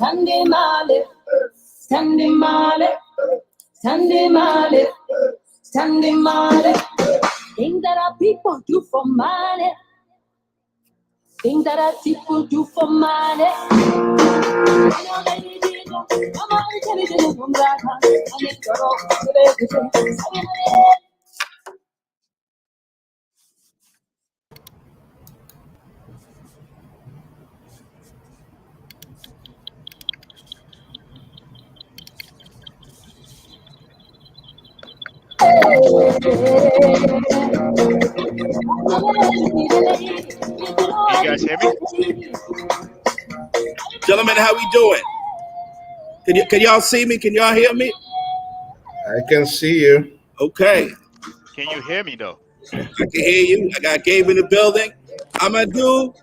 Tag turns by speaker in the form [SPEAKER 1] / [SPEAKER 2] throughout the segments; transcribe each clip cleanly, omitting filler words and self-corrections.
[SPEAKER 1] Sunday Male, Sunday Male, Sunday Male, Sunday Male. Things that our people do for money. Things that our people do for money.
[SPEAKER 2] You guys hear me?
[SPEAKER 3] Gentlemen, how we doing? Can y'all see me? Can y'all hear me?
[SPEAKER 4] I can see you.
[SPEAKER 3] Okay.
[SPEAKER 2] Can you hear me though?
[SPEAKER 3] I can hear you. I got Gabe in the building. Amadou.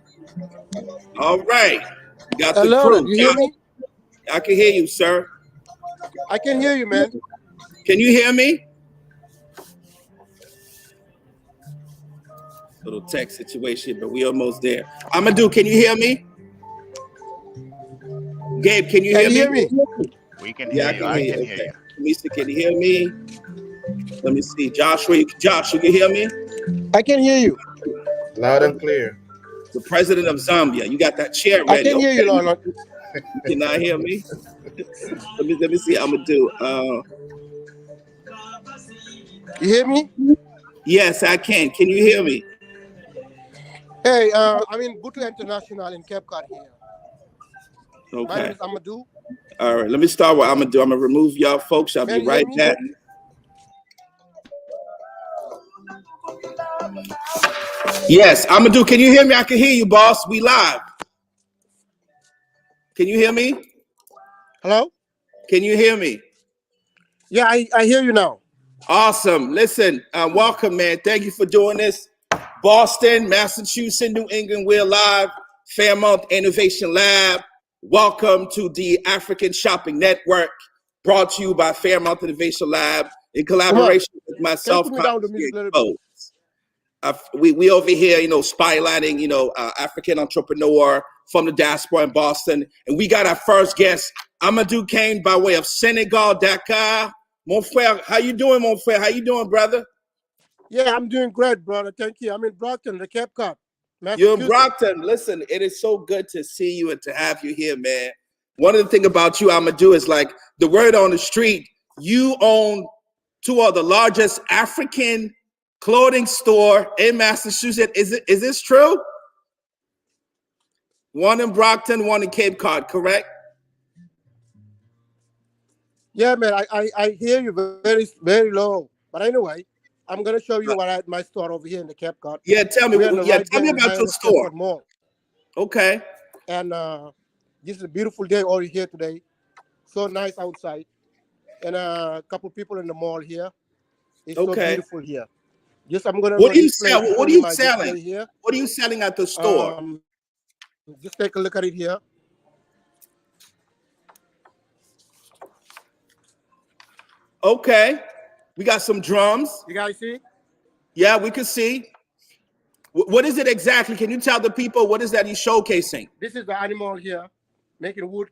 [SPEAKER 3] All right. You got the
[SPEAKER 5] Hello,
[SPEAKER 3] crew.
[SPEAKER 5] you hear me?
[SPEAKER 3] I can hear you, sir.
[SPEAKER 5] I can hear you, man.
[SPEAKER 3] Can you hear me? Little tech situation, but we almost there. Amadou, can you hear me? Gabe, can you hear me?
[SPEAKER 2] We can hear you. I can hear you.
[SPEAKER 3] Lisa, can you hear me? Let me see. Josh, you can hear me?
[SPEAKER 5] I can hear you.
[SPEAKER 4] Loud and clear.
[SPEAKER 3] The president of Zambia. You got that chair ready.
[SPEAKER 5] I can hear you, Lord.
[SPEAKER 3] You cannot hear me? let me see what I'm gonna do.
[SPEAKER 5] You hear me?
[SPEAKER 3] Yes, I can. Can you hear me?
[SPEAKER 5] Hey, I'm in Butu International in Cape Cod here.
[SPEAKER 3] Okay.
[SPEAKER 5] My name is Amadou.
[SPEAKER 3] All right, let me start what I'm gonna do. I'm gonna remove y'all folks. I'll be right back. Yes, Amadou, can you hear me? I can hear you, boss. We live. Can you hear me?
[SPEAKER 5] Hello?
[SPEAKER 3] Can you hear me?
[SPEAKER 5] Yeah, I hear you now.
[SPEAKER 3] Awesome. Listen, welcome, man. Thank you for doing this. Boston, Massachusetts, New England, we're live. Fairmont Innovation Lab. Welcome to the African Shopping Network, brought to you by Fairmont Innovation Lab in collaboration with myself. We over here, spotlighting, African entrepreneur from the diaspora in Boston. And we got our first guest, Amadou came by way of Senegal, Dakar. Mon frère, how you doing, mon frère? How you doing, brother?
[SPEAKER 5] Yeah, I'm doing great, brother. Thank you. I'm in Brockton, the Cape Cod.
[SPEAKER 3] You're in Brockton. Listen, it is so good to see you and to have you here, man. One of the things about you, Amadou, is like the word on the street, you own two of the largest African clothing store in Massachusetts. Is this true? One in Brockton, one in Cape Cod, correct?
[SPEAKER 5] Yeah, man, I hear you very, very low. But anyway, I'm gonna show you what my store over here in the Cape Cod.
[SPEAKER 3] Yeah, tell me. Tell me about your store.
[SPEAKER 5] Mall.
[SPEAKER 3] Okay.
[SPEAKER 5] And this is a beautiful day over here today. So nice outside, and a couple people in the mall here. It's so beautiful here. Yes, I'm gonna.
[SPEAKER 3] What do you sell? What are you selling
[SPEAKER 5] here?
[SPEAKER 3] What are you selling at the store?
[SPEAKER 5] Just take a look at it here.
[SPEAKER 3] Okay, we got some drums.
[SPEAKER 5] You guys see?
[SPEAKER 3] Yeah, we can see. What is it exactly? Can you tell the people what is that you're showcasing?
[SPEAKER 5] This is the animal here, making wood.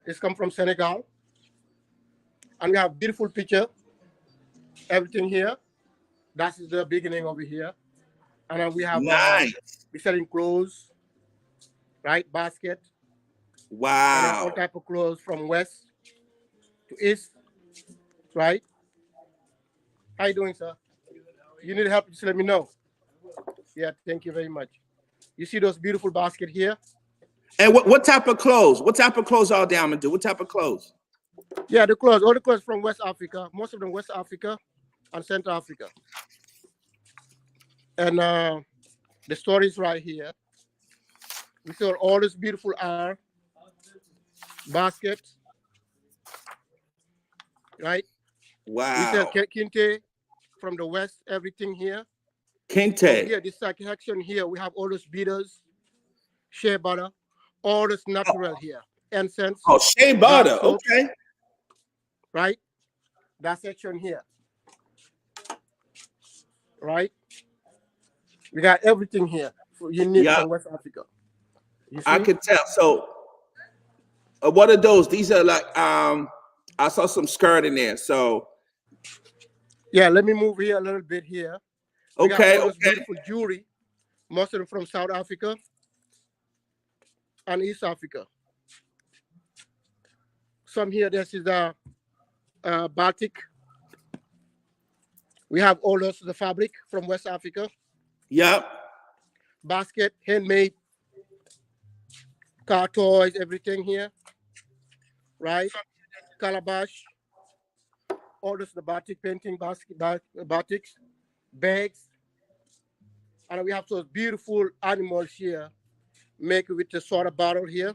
[SPEAKER 5] It's come from Senegal, and we have beautiful picture. Everything here. That is the beginning over here, and we have we're selling clothes, right? Basket.
[SPEAKER 3] Wow.
[SPEAKER 5] And all type of clothes from west to east, right? How you doing, sir? You need help? Just let me know. Yeah, thank you very much. You see those beautiful baskets here?
[SPEAKER 3] And what type of clothes? What type of clothes are they, Amadou? What type of clothes?
[SPEAKER 5] Yeah, all the clothes from West Africa. Most of them West Africa and Central Africa. And the store is right here. We sell all this beautiful art, baskets, right?
[SPEAKER 3] Wow.
[SPEAKER 5] We sell kente from the West, everything here.
[SPEAKER 3] Kente.
[SPEAKER 5] Here, this section here, we have all those beaters, shea butter, all this natural here. Incense.
[SPEAKER 3] Oh, shea butter, okay.
[SPEAKER 5] Right? That section here. Right? We got everything here you need from West Africa.
[SPEAKER 3] I could tell. So What are those? These are like I saw some skirt in there. So
[SPEAKER 5] Yeah, let me move here a little bit here. We got
[SPEAKER 3] okay,
[SPEAKER 5] all this
[SPEAKER 3] okay.
[SPEAKER 5] beautiful jewelry, most of them from South Africa and East Africa. Some here, this is the batik. We have all those the fabric from West Africa.
[SPEAKER 3] Yep.
[SPEAKER 5] Basket, handmade, car toys, everything here, right? Calabash, all this the batik painting, batiks, bags, and we have those beautiful animals here, made with the soda bottle here,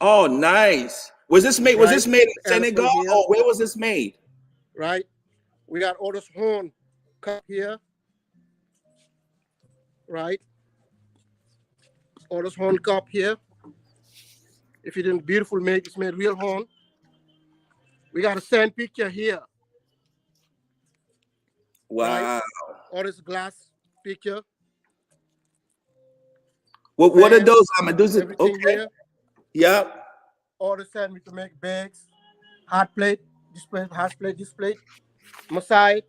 [SPEAKER 3] Oh, nice. Was this made? Was
[SPEAKER 5] right?
[SPEAKER 3] this made in
[SPEAKER 5] Elephant
[SPEAKER 3] Senegal
[SPEAKER 5] here,
[SPEAKER 3] or where was this made?
[SPEAKER 5] right? We got all those horn cup here, right? All those horn cup here. If you didn't beautiful make, it's made real horn. We got a sand picture here, right?
[SPEAKER 3] Wow.
[SPEAKER 5] All this glass picture.
[SPEAKER 3] What are
[SPEAKER 5] Bags,
[SPEAKER 3] those? I'm gonna do it.
[SPEAKER 5] everything
[SPEAKER 3] Okay.
[SPEAKER 5] here.
[SPEAKER 3] Yep.
[SPEAKER 5] All the sand we to make bags, hard plate, display, Masai.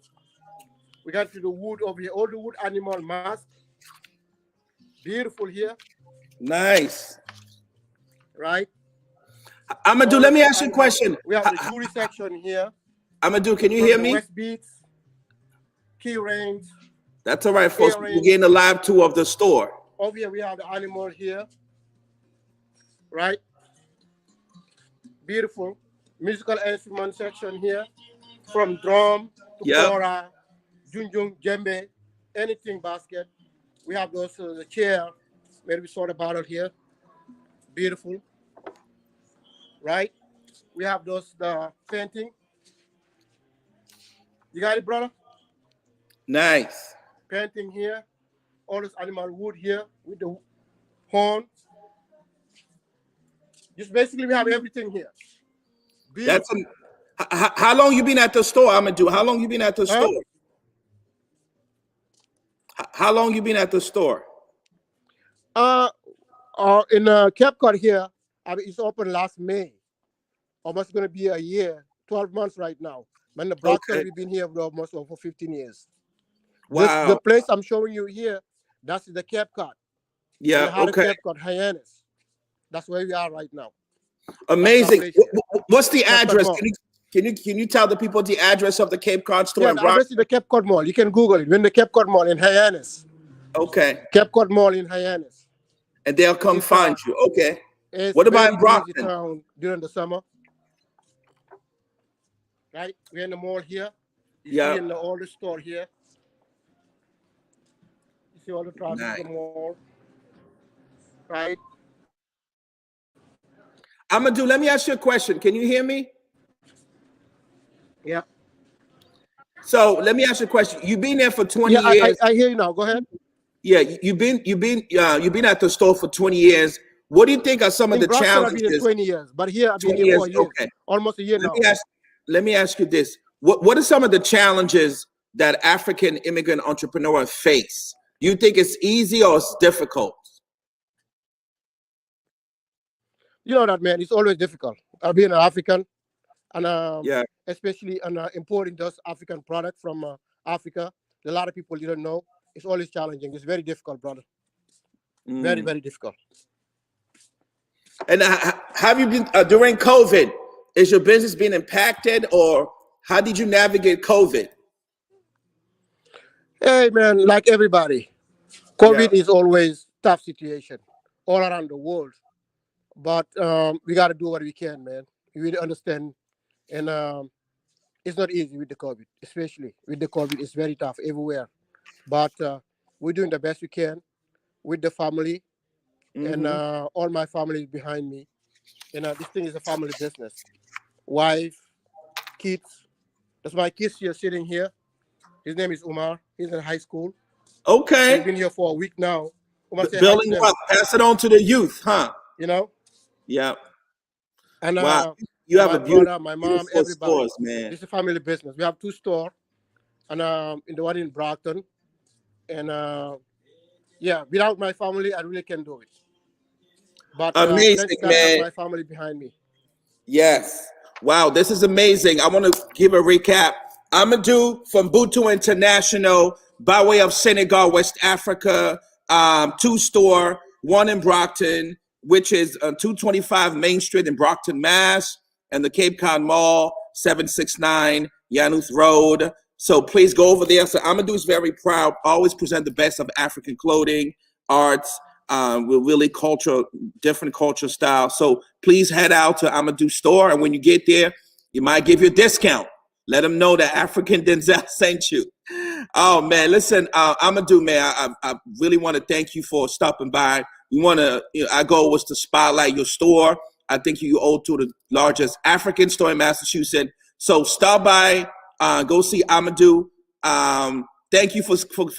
[SPEAKER 5] We got to the wood over here, all the wood animal mask. Beautiful here,
[SPEAKER 3] Nice.
[SPEAKER 5] right?
[SPEAKER 3] I'm gonna do.
[SPEAKER 5] All
[SPEAKER 3] Let me
[SPEAKER 5] this
[SPEAKER 3] ask you a
[SPEAKER 5] animal.
[SPEAKER 3] question.
[SPEAKER 5] We have the jewelry section here.
[SPEAKER 3] I'm gonna do. Can you
[SPEAKER 5] From
[SPEAKER 3] hear
[SPEAKER 5] the
[SPEAKER 3] me?
[SPEAKER 5] West beads, key rings,
[SPEAKER 3] That's all right, folks. We're
[SPEAKER 5] earrings.
[SPEAKER 3] getting a live tour of the store.
[SPEAKER 5] Over here we have the animal here, right? Beautiful musical instrument section here, from drum to
[SPEAKER 3] Yep.
[SPEAKER 5] kora, junjung, djembe, anything basket. We have those the chair where we saw the bottle here, beautiful, right? We have those the painting. You got it, brother?
[SPEAKER 3] Nice.
[SPEAKER 5] Painting here, all this animal wood here with the horn. Just basically we have everything here. Beautiful.
[SPEAKER 3] That's how long you been at the store? I'm gonna do. How long you been at the
[SPEAKER 5] Huh?
[SPEAKER 3] store? How long you been at the store?
[SPEAKER 5] In Cape Cod here, it's open last May. Almost going to be a year, 12 months right now. When the Brockton,
[SPEAKER 3] Okay.
[SPEAKER 5] we've been here for almost over 15 years.
[SPEAKER 3] Wow.
[SPEAKER 5] The place I'm showing you here, that's the Cape Cod.
[SPEAKER 3] Yeah.
[SPEAKER 5] The heart of
[SPEAKER 3] Okay.
[SPEAKER 5] Cape Cod, Hyannis. That's where we are right now.
[SPEAKER 3] Amazing.
[SPEAKER 5] That's our place here.
[SPEAKER 3] What's the
[SPEAKER 5] Cape Cod
[SPEAKER 3] address?
[SPEAKER 5] Mall.
[SPEAKER 3] Can you tell the people the address of the Cape Cod store
[SPEAKER 5] Yeah,
[SPEAKER 3] in
[SPEAKER 5] the
[SPEAKER 3] Brock?
[SPEAKER 5] address is the Cape Cod Mall. You can Google it. When the Cape Cod Mall in Hyannis.
[SPEAKER 3] Okay.
[SPEAKER 5] Cape Cod Mall in Hyannis.
[SPEAKER 3] And they'll come
[SPEAKER 5] It's,
[SPEAKER 3] find you. Okay.
[SPEAKER 5] It's
[SPEAKER 3] What about
[SPEAKER 5] very
[SPEAKER 3] in
[SPEAKER 5] busy
[SPEAKER 3] Brockton?
[SPEAKER 5] town during the summer. Right? We're in the mall here. You
[SPEAKER 3] Yeah.
[SPEAKER 5] see in the older store here. You see all the traffic in the mall. Right?
[SPEAKER 3] Let me ask you a question. Can you hear me?
[SPEAKER 5] Yeah.
[SPEAKER 3] So let me ask you a question. You've been there for 20
[SPEAKER 5] Yeah,
[SPEAKER 3] years.
[SPEAKER 5] I hear you now. Go ahead.
[SPEAKER 3] Yeah, you've been at the store for 20 years. What do you think are some of
[SPEAKER 5] In
[SPEAKER 3] the
[SPEAKER 5] Brockton, I've been here
[SPEAKER 3] challenges?
[SPEAKER 5] 20 years, but here I've been
[SPEAKER 3] 20
[SPEAKER 5] here 4
[SPEAKER 3] years,
[SPEAKER 5] years.
[SPEAKER 3] okay.
[SPEAKER 5] Almost a year now.
[SPEAKER 3] Let me ask you this. What are some of the challenges that African immigrant entrepreneurs face? Do you think it's easy or it's difficult?
[SPEAKER 5] You know that, man. It's always difficult. Being an African, and
[SPEAKER 3] Yeah.
[SPEAKER 5] especially importing those African products from Africa. A lot of people didn't know. It's always challenging. It's very difficult, brother. Very, very difficult.
[SPEAKER 3] And have you been during COVID? Is your business being impacted, or how did you navigate COVID?
[SPEAKER 5] Hey, man, like everybody, COVID is always tough situation all around the world. But we got to do what we can, man. We really understand. And it's not easy with the COVID, especially with the COVID. It's very tough everywhere. But we're doing the best we can with the family. And all my family is behind me. And this thing is a family business. Wife, kids. That's my kids here sitting here. His name is Umar. He's in high school.
[SPEAKER 3] Okay.
[SPEAKER 5] He's been here for a week now. Umar, say hi to
[SPEAKER 3] Building
[SPEAKER 5] them,
[SPEAKER 3] wealth. Pass it on to the youth, huh?
[SPEAKER 5] you know?
[SPEAKER 3] Yeah.
[SPEAKER 5] And
[SPEAKER 3] Wow. You have
[SPEAKER 5] my
[SPEAKER 3] a beautiful,
[SPEAKER 5] brother, my mom,
[SPEAKER 3] beautiful
[SPEAKER 5] everybody.
[SPEAKER 3] stores, man.
[SPEAKER 5] This is a family business. We have 2 stores. And in the one in Brockton. And yeah, without my family, I really can't do it. But
[SPEAKER 3] Amazing,
[SPEAKER 5] thank God I have
[SPEAKER 3] man.
[SPEAKER 5] my family behind me.
[SPEAKER 3] Yes. Wow, this is amazing. I want to give a recap. Amadou from Butu International by way of Senegal, West Africa, 2-store, one in Brockton, which is 225 Main Street in Brockton, Mass, and the Cape Cod Mall, 769 Yanuth Road. So please go over there. So Amadou is very proud, always present the best of African clothing, arts, with really different culture style. So please head out to Amadou's store, and when you get there, you might give you a discount. Let them know that African Denzel sent you. Oh man, listen, Amadou, man, I really want to thank you for stopping by. We want to, our goal was to spotlight your store. I think you owe to the largest African store in Massachusetts. So stop by, go see Amadou. Thank you for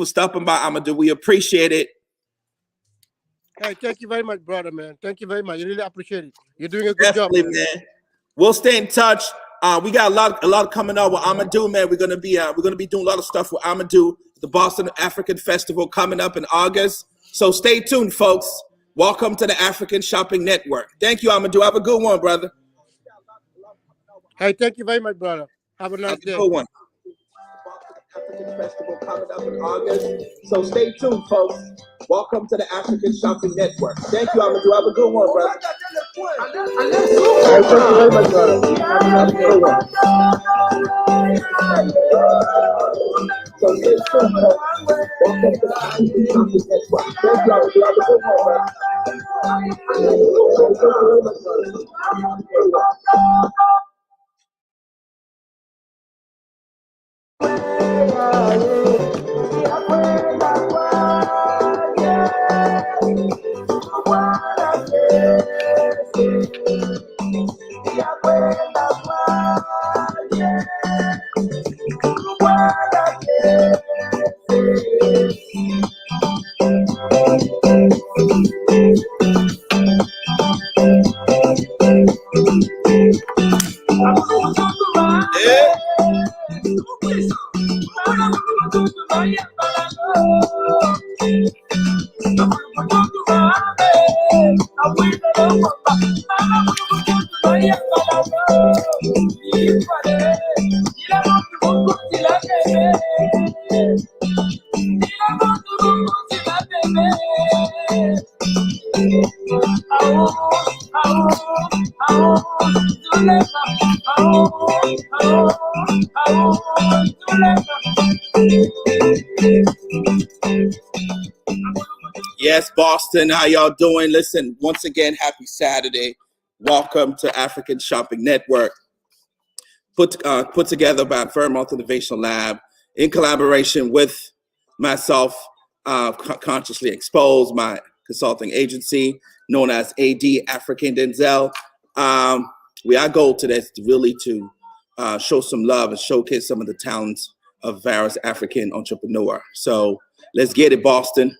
[SPEAKER 3] stopping by, Amadou. We appreciate it.
[SPEAKER 5] Hey, thank you very much, brother, man. Thank you very much. I really appreciate it. You're doing a good job, man.
[SPEAKER 3] We'll stay in touch. We got a lot coming up with Amadou, man. We're gonna be doing a lot of stuff with Amadou, the Boston African Festival coming up in August. So stay tuned, folks. Welcome to the African Shopping Network. Thank you, Amadou. Have a good one, brother.
[SPEAKER 5] Hey, thank you very much, brother. Have a nice day.
[SPEAKER 3] Good one. African Festival coming up in August. So stay tuned, folks. Welcome to the African Shopping Network. Thank you, Amadou. Have a good one, brother. Thank you very much, brother. Have a good one. So stay tuned, folks. Welcome to the African Shopping Network. Thank you, Amadou. Have a good one, brother. Yes, Boston, how y'all doing? Listen, once again, happy Saturday. Welcome to African Shopping Network, put together by Fairmount Innovation Lab in collaboration with myself, Consciously Exposed, my consulting agency known as AD African Denzel. Our goal today is really to show some love and showcase some of the talents of various African entrepreneurs. So let's get it, Boston.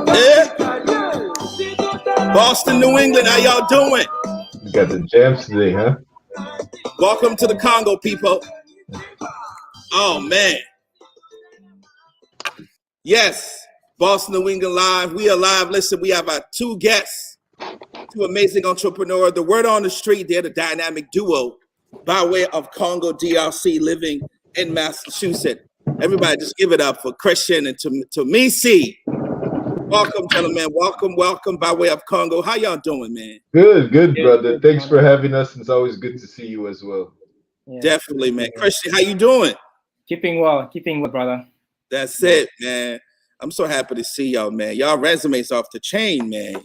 [SPEAKER 3] Yeah. Boston, New England, how y'all doing?
[SPEAKER 4] You got the jams today, huh?
[SPEAKER 3] Welcome to the Congo, people. Oh, man. Yes, Boston, New England live. We are live. Listen, we have our two guests, two amazing entrepreneurs. The word on the street, they're the dynamic duo by way of Congo, DRC, living in Massachusetts. Everybody just give it up for Christian and Tomisi. Welcome, gentlemen. Welcome by way of Congo. How y'all doing, man?
[SPEAKER 4] Good, brother. Thanks for having us. It's always good to see you as well.
[SPEAKER 3] Yeah. Definitely, man. Christian, how you doing?
[SPEAKER 6] Keeping well, brother.
[SPEAKER 3] That's it, man. I'm so happy to see y'all, man. Y'all resumes off the chain, man.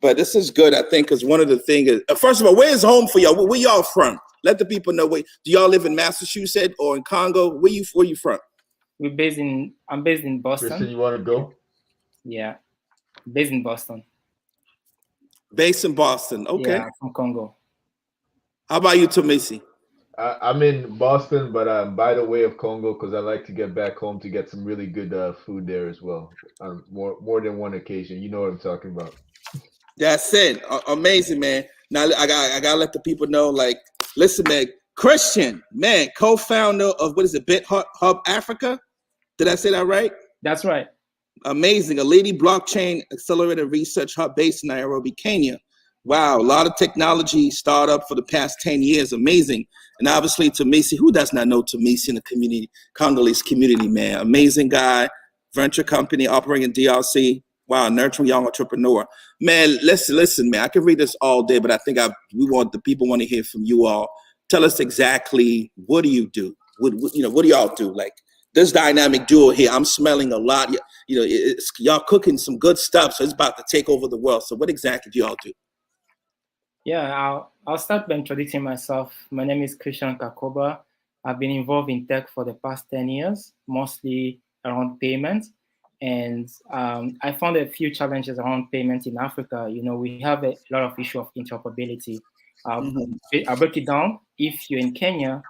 [SPEAKER 3] But this is good, I think, because one of the things is, first of all, where's home for y'all? Where y'all from? Let the people know. Do y'all live in Massachusetts or in Congo? Where you from?
[SPEAKER 6] I'm based in Boston.
[SPEAKER 4] Christian, you want to go?
[SPEAKER 6] Yeah, based in Boston.
[SPEAKER 3] Based in Boston, okay.
[SPEAKER 6] Yeah, from Congo.
[SPEAKER 3] How about you, Tomisi?
[SPEAKER 4] I'm in Boston, but I'm by the way of Congo because I like to get back home to get some really good food there as well. More than one occasion. You know what I'm talking about.
[SPEAKER 3] That's it. Amazing, man. Now I gotta let the people know. Like, listen, man. Christian, man, co-founder of what is it, Bit Hub Africa? Did I say that right?
[SPEAKER 6] That's right.
[SPEAKER 3] Amazing. A lady blockchain accelerated research hub based in Nairobi, Kenya. Wow, a lot of technology startup for the past 10 years. Amazing. And obviously Tomisi, who does not know Tomisi in the community, Congolese community, man. Amazing guy, venture company operating in DRC. Wow, nurturing young entrepreneur. Man, listen, man, I can read this all day, but I think the people want to hear from you all. Tell us exactly, what do you do? What do y'all do? Like this dynamic duo here, I'm smelling a lot. Y'all cooking some good stuff, so it's about to take over the world. So what exactly do y'all do?
[SPEAKER 6] Yeah, I'll start by introducing myself. My name is Christian Kakoba. I've been involved in tech for the past 10 years, mostly around payments. And I found a few challenges around payments in Africa. We have a lot of issue of interoperability. I'll break it down. If you're in Kenya,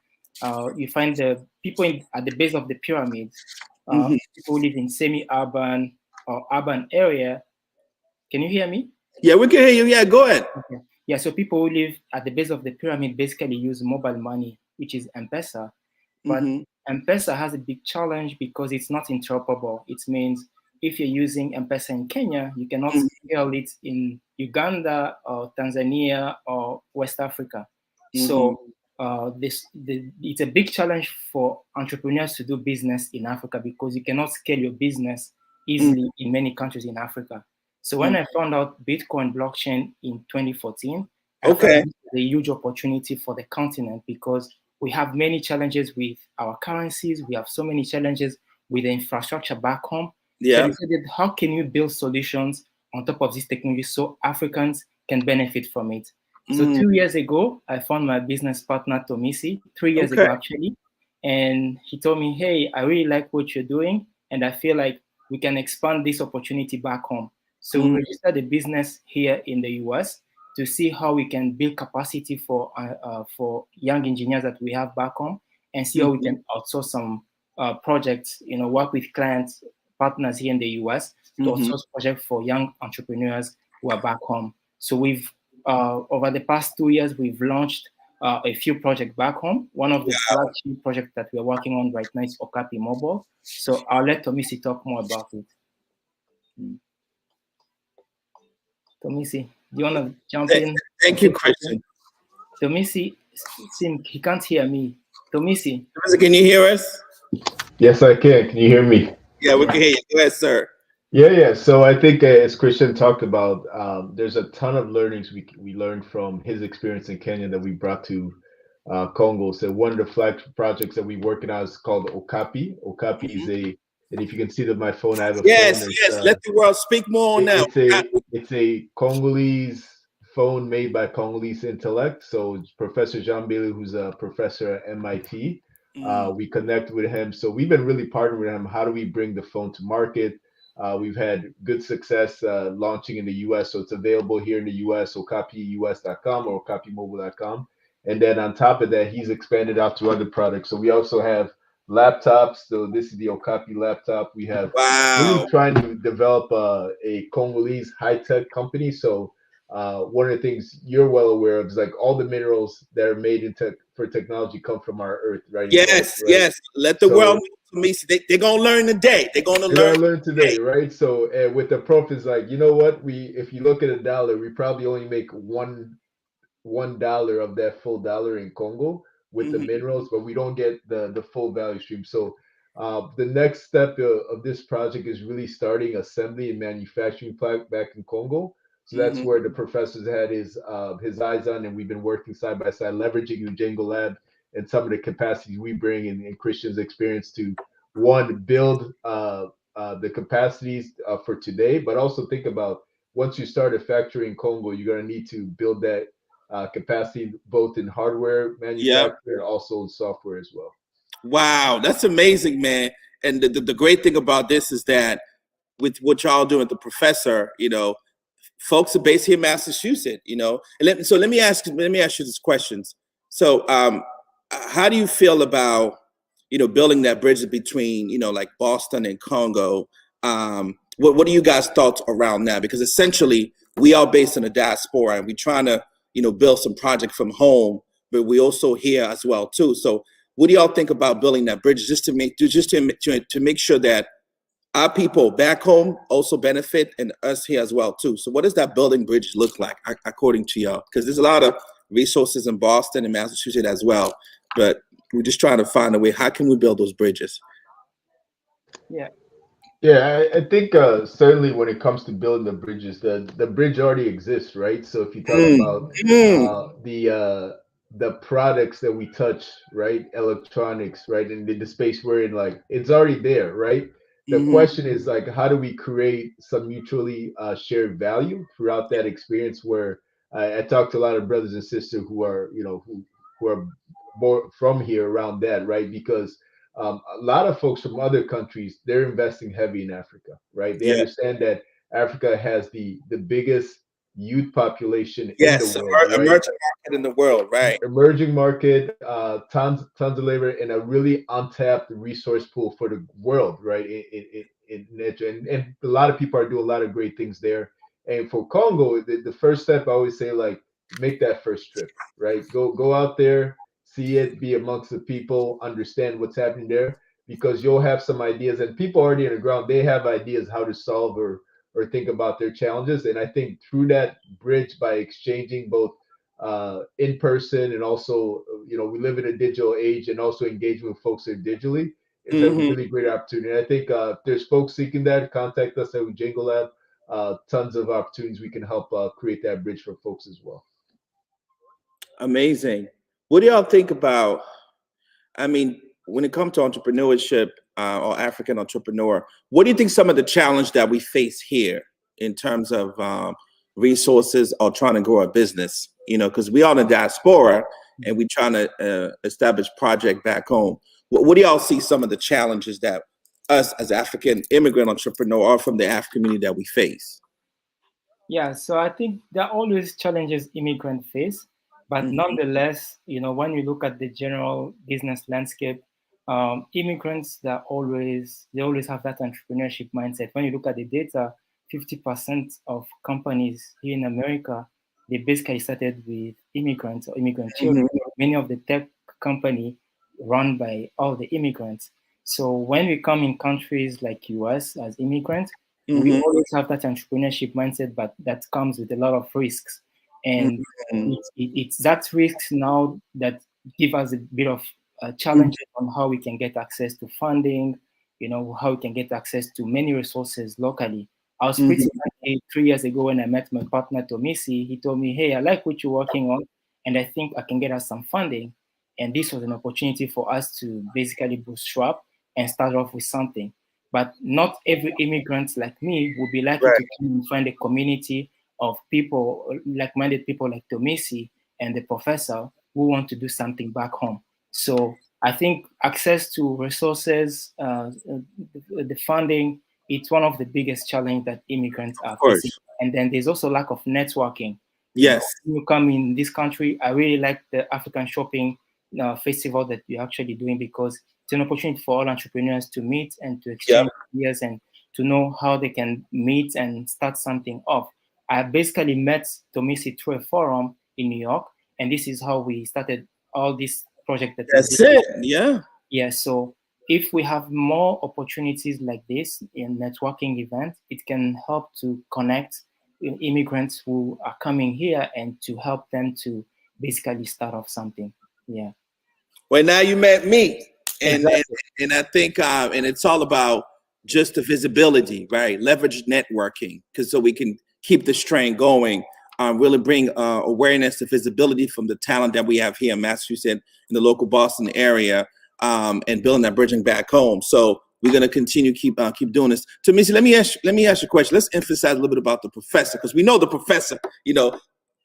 [SPEAKER 6] you find the people at the base of the pyramid, people who live in semi-urban or urban area. Can you hear me?
[SPEAKER 3] Yeah, we can hear you. Yeah, go ahead.
[SPEAKER 6] Okay. Yeah, so people who live at the base of the pyramid basically use mobile money, which is M-Pesa. But M-Pesa has a big challenge because it's not interoperable. It means if you're using M-Pesa in Kenya, you cannot scale it in Uganda or Tanzania or West Africa. So it's a big challenge for entrepreneurs to do business in Africa because you cannot scale your business easily in many countries in Africa. So when I found out Bitcoin blockchain in 2014, I felt it was a huge opportunity for the continent because we have many challenges with our currencies. We have so many challenges with the infrastructure back home.
[SPEAKER 3] Yeah.
[SPEAKER 6] So we said, how can we build solutions on top of this technology so Africans can benefit from it? So 2 years ago, I found my business partner, Tomisi, 3 years ago, actually. And he told me, hey, I really like what you're doing. And I feel like we can expand this opportunity back home. So we registered a business here in the US to see how we can build capacity for young engineers that we have back home and see how we can outsource some projects, work with clients, partners here in the US to outsource projects for young entrepreneurs who are back home. So we've, over the past 2 years, we've launched a few projects back home. One of the flagship projects that we're working on right now is Okapi Mobile. So I'll let Tomisi talk more about it. Tomisi, do you want to jump in?
[SPEAKER 3] Thank you, Christian.
[SPEAKER 6] Tomisi, he can't hear me. Tomisi.
[SPEAKER 3] Can you hear us?
[SPEAKER 4] Yes, I can. Can you hear me?
[SPEAKER 3] Yeah, we can hear you. Go ahead, sir.
[SPEAKER 4] Yeah. So I think as Christian talked about, there's a ton of learnings we learned from his experience in Kenya that we brought to Congo. So one of the flagship projects that we're working on is called Okapi. Okapi is and if you can see that my phone, I have a phone.
[SPEAKER 3] Yes. Let the world speak more on that.
[SPEAKER 4] It's a Congolese phone made by Congolese intellect. So Professor Jean Bailey, who's a professor at MIT, we connect with him. So we've been really partnering with him. How do we bring the phone to market? We've had good success launching in the US. So it's available here in the US, okapius.com or okapimobile.com. And then on top of that, he's expanded out to other products. So we also have laptops. So this is the Okapi laptop. We have really trying to develop a Congolese high-tech company. So one of the things you're well aware of is like all the minerals that are made for technology come from our earth, right?
[SPEAKER 3] Yes. Let the world know. They're gonna learn today. They're gonna learn
[SPEAKER 4] today, right? So with the prof is like, you know what? If you look at a dollar, we probably only make $1 of that full dollar in Congo with the minerals, but we don't get the full value stream. So the next step of this project is really starting assembly and manufacturing plant back in Congo. So that's where the professors had his eyes on, and we've been working side by side, leveraging Ujengo Lab and some of the capacities we bring in Christian's experience to build the capacities for today, but also think about once you start a factory in Congo, you're going to need to build that capacity both in hardware manufacturing and also in software as well.
[SPEAKER 3] Wow, that's amazing, man. And the great thing about this is that with what y'all doing with the professor, folks are based here in Massachusetts, And let me ask you these questions. So how do you feel about building that bridge between like Boston and Congo? What are you guys' thoughts around that? Because essentially we are based in the diaspora and we're trying to build some project from home, but we also here as well too. So what do y'all think about building that bridge just to make sure that our people back home also benefit, and us here as well too. So what does that building bridge look like according to y'all? Because there's a lot of resources in Boston and Massachusetts as well, but we're just trying to find a way. How can we build those bridges?
[SPEAKER 4] Yeah, I think certainly when it comes to building the bridges, the bridge already exists, right? So if you talk about the products that we touch, right, electronics, right, and the space we're in, like it's already there, right? The question is like, how do we create some mutually shared value throughout that experience? Where I talk to a lot of brothers and sisters who are, who are more from here around that, right? Because a lot of folks from other countries, they're investing heavy in Africa, right? They
[SPEAKER 3] Yeah.
[SPEAKER 4] understand that Africa has the biggest youth population in the
[SPEAKER 3] Yes,
[SPEAKER 4] world, right?
[SPEAKER 3] emerging market in the world, right?
[SPEAKER 4] Emerging market, tons of labor, and a really untapped resource pool for the world, right? In nature, and a lot of people are doing a lot of great things there. And for Congo, the first step, I always say, like, make that first trip, right? Go out there, see it, be amongst the people, understand what's happening there, because you'll have some ideas, and people already on the ground, they have ideas how to solve or think about their challenges. And I think through that bridge, by exchanging both in person, and also, we live in a digital age, and also engaging with folks there digitally is a really great opportunity. And I think if there's folks seeking that, contact us at Jingle Lab. Tons of opportunities we can help create that bridge for folks as well.
[SPEAKER 3] Amazing. What do y'all think about, I mean, when it comes to entrepreneurship or African entrepreneur, what do you think some of the challenge that we face here in terms of resources or trying to grow a business? Because we are in the diaspora and we're trying to establish project back home. What do y'all see some of the challenges that us as African immigrant entrepreneur or from the African community that we face?
[SPEAKER 6] Yeah, so I think there are always challenges immigrants face, but nonetheless, when you look at the general business landscape, immigrants they always have that entrepreneurship mindset. When you look at the data, 50% of companies here in America, they basically started with immigrants or immigrant children. Many of the tech company run by all the immigrants. So when we come in countries like US as immigrants, we always have that entrepreneurship mindset, but that comes with a lot of risks. And it's that risks now that give us a bit of challenges on how we can get access to funding, how we can get access to many resources locally. I was pretty lucky 3 years ago when I met my partner, Tomisi. He told me, hey, I like what you're working on, and I think I can get us some funding. And this was an opportunity for us to basically bootstrap and start off with something. But not every immigrant like me would be likely to find a community of people, like-minded people like Tomisi and the professor who want to do something back home. So I think access to resources, the funding, it's one of the biggest challenges that immigrants are facing. And then there's also lack of networking.
[SPEAKER 3] Yes.
[SPEAKER 6] When you come in this country, I really like the African Shopping Festival that you're actually doing, because it's an opportunity for all entrepreneurs to meet and to exchange ideas and to know how they can meet and start something off. I basically met Tomisi through a forum in New York, and this is how we started all this project.
[SPEAKER 3] That's it. Yeah.
[SPEAKER 6] Yeah. So if we have more opportunities like this in networking events, it can help to connect immigrants who are coming here and to help them to basically start off something. Yeah.
[SPEAKER 3] Well, now you met me, and I think and it's all about just the visibility, right? Leverage networking, because so we can keep this train going. Really bring awareness to visibility from the talent that we have here in Massachusetts, in the local Boston area, and building that bridging back home. So we're going to continue keep doing this. Tomisi, let me ask you a question. Let's emphasize a little bit about the professor, because we know the professor.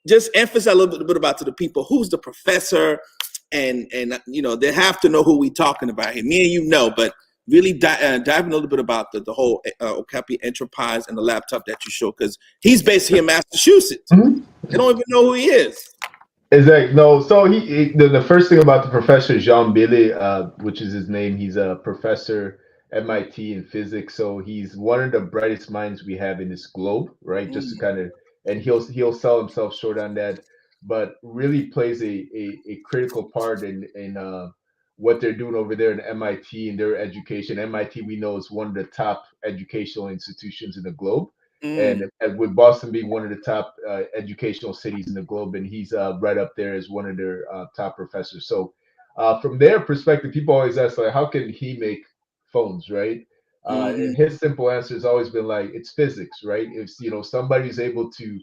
[SPEAKER 3] Just emphasize a little bit about to the people who's the professor. And they have to know who we're talking about here. Me and you know, but really dive a little bit about the whole Okapi enterprise and the laptop that you show, because he's based here in Massachusetts. They don't even know who he is.
[SPEAKER 4] Exactly. No. So the first thing about the professor Jean Billy, which is his name, he's a professor at MIT in physics. So he's one of the brightest minds we have in this globe, right? Just to kind of, and he'll sell himself short on that, but really plays a critical part in what they're doing over there in MIT and their education. MIT, we know, is one of the top educational institutions in the globe. And with Boston being one of the top educational cities in the globe, and he's right up there as one of their top professors. So from their perspective, people always ask, like, how can he make phones, right? And his simple answer has always been like, it's physics, right? If somebody's able to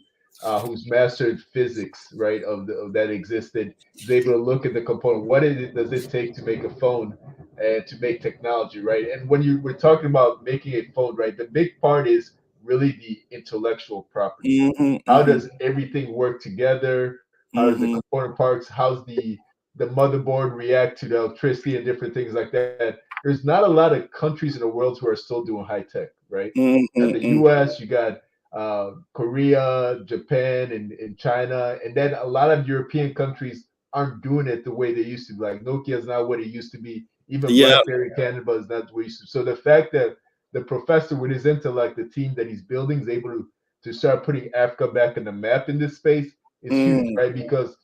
[SPEAKER 4] who's mastered physics, right, of that existed, is able to look at the component. What does it take to make a phone and to make technology, right? And when we're talking about making a phone, right, the big part is really the intellectual property. How does everything work together? How does the component parts? How's the motherboard react to the electricity and different things like that? There's not a lot of countries in the world who are still doing high tech, right? You got the U.S., you got Korea, Japan, and China, and then a lot of European countries aren't doing it the way they used to be. Like Nokia is not what it used to be. Even BlackBerry in Canada is not what it used to. So the fact that the professor, with his intellect, the team that he's building, is able to start putting Africa back in the map in this space is huge, right? Because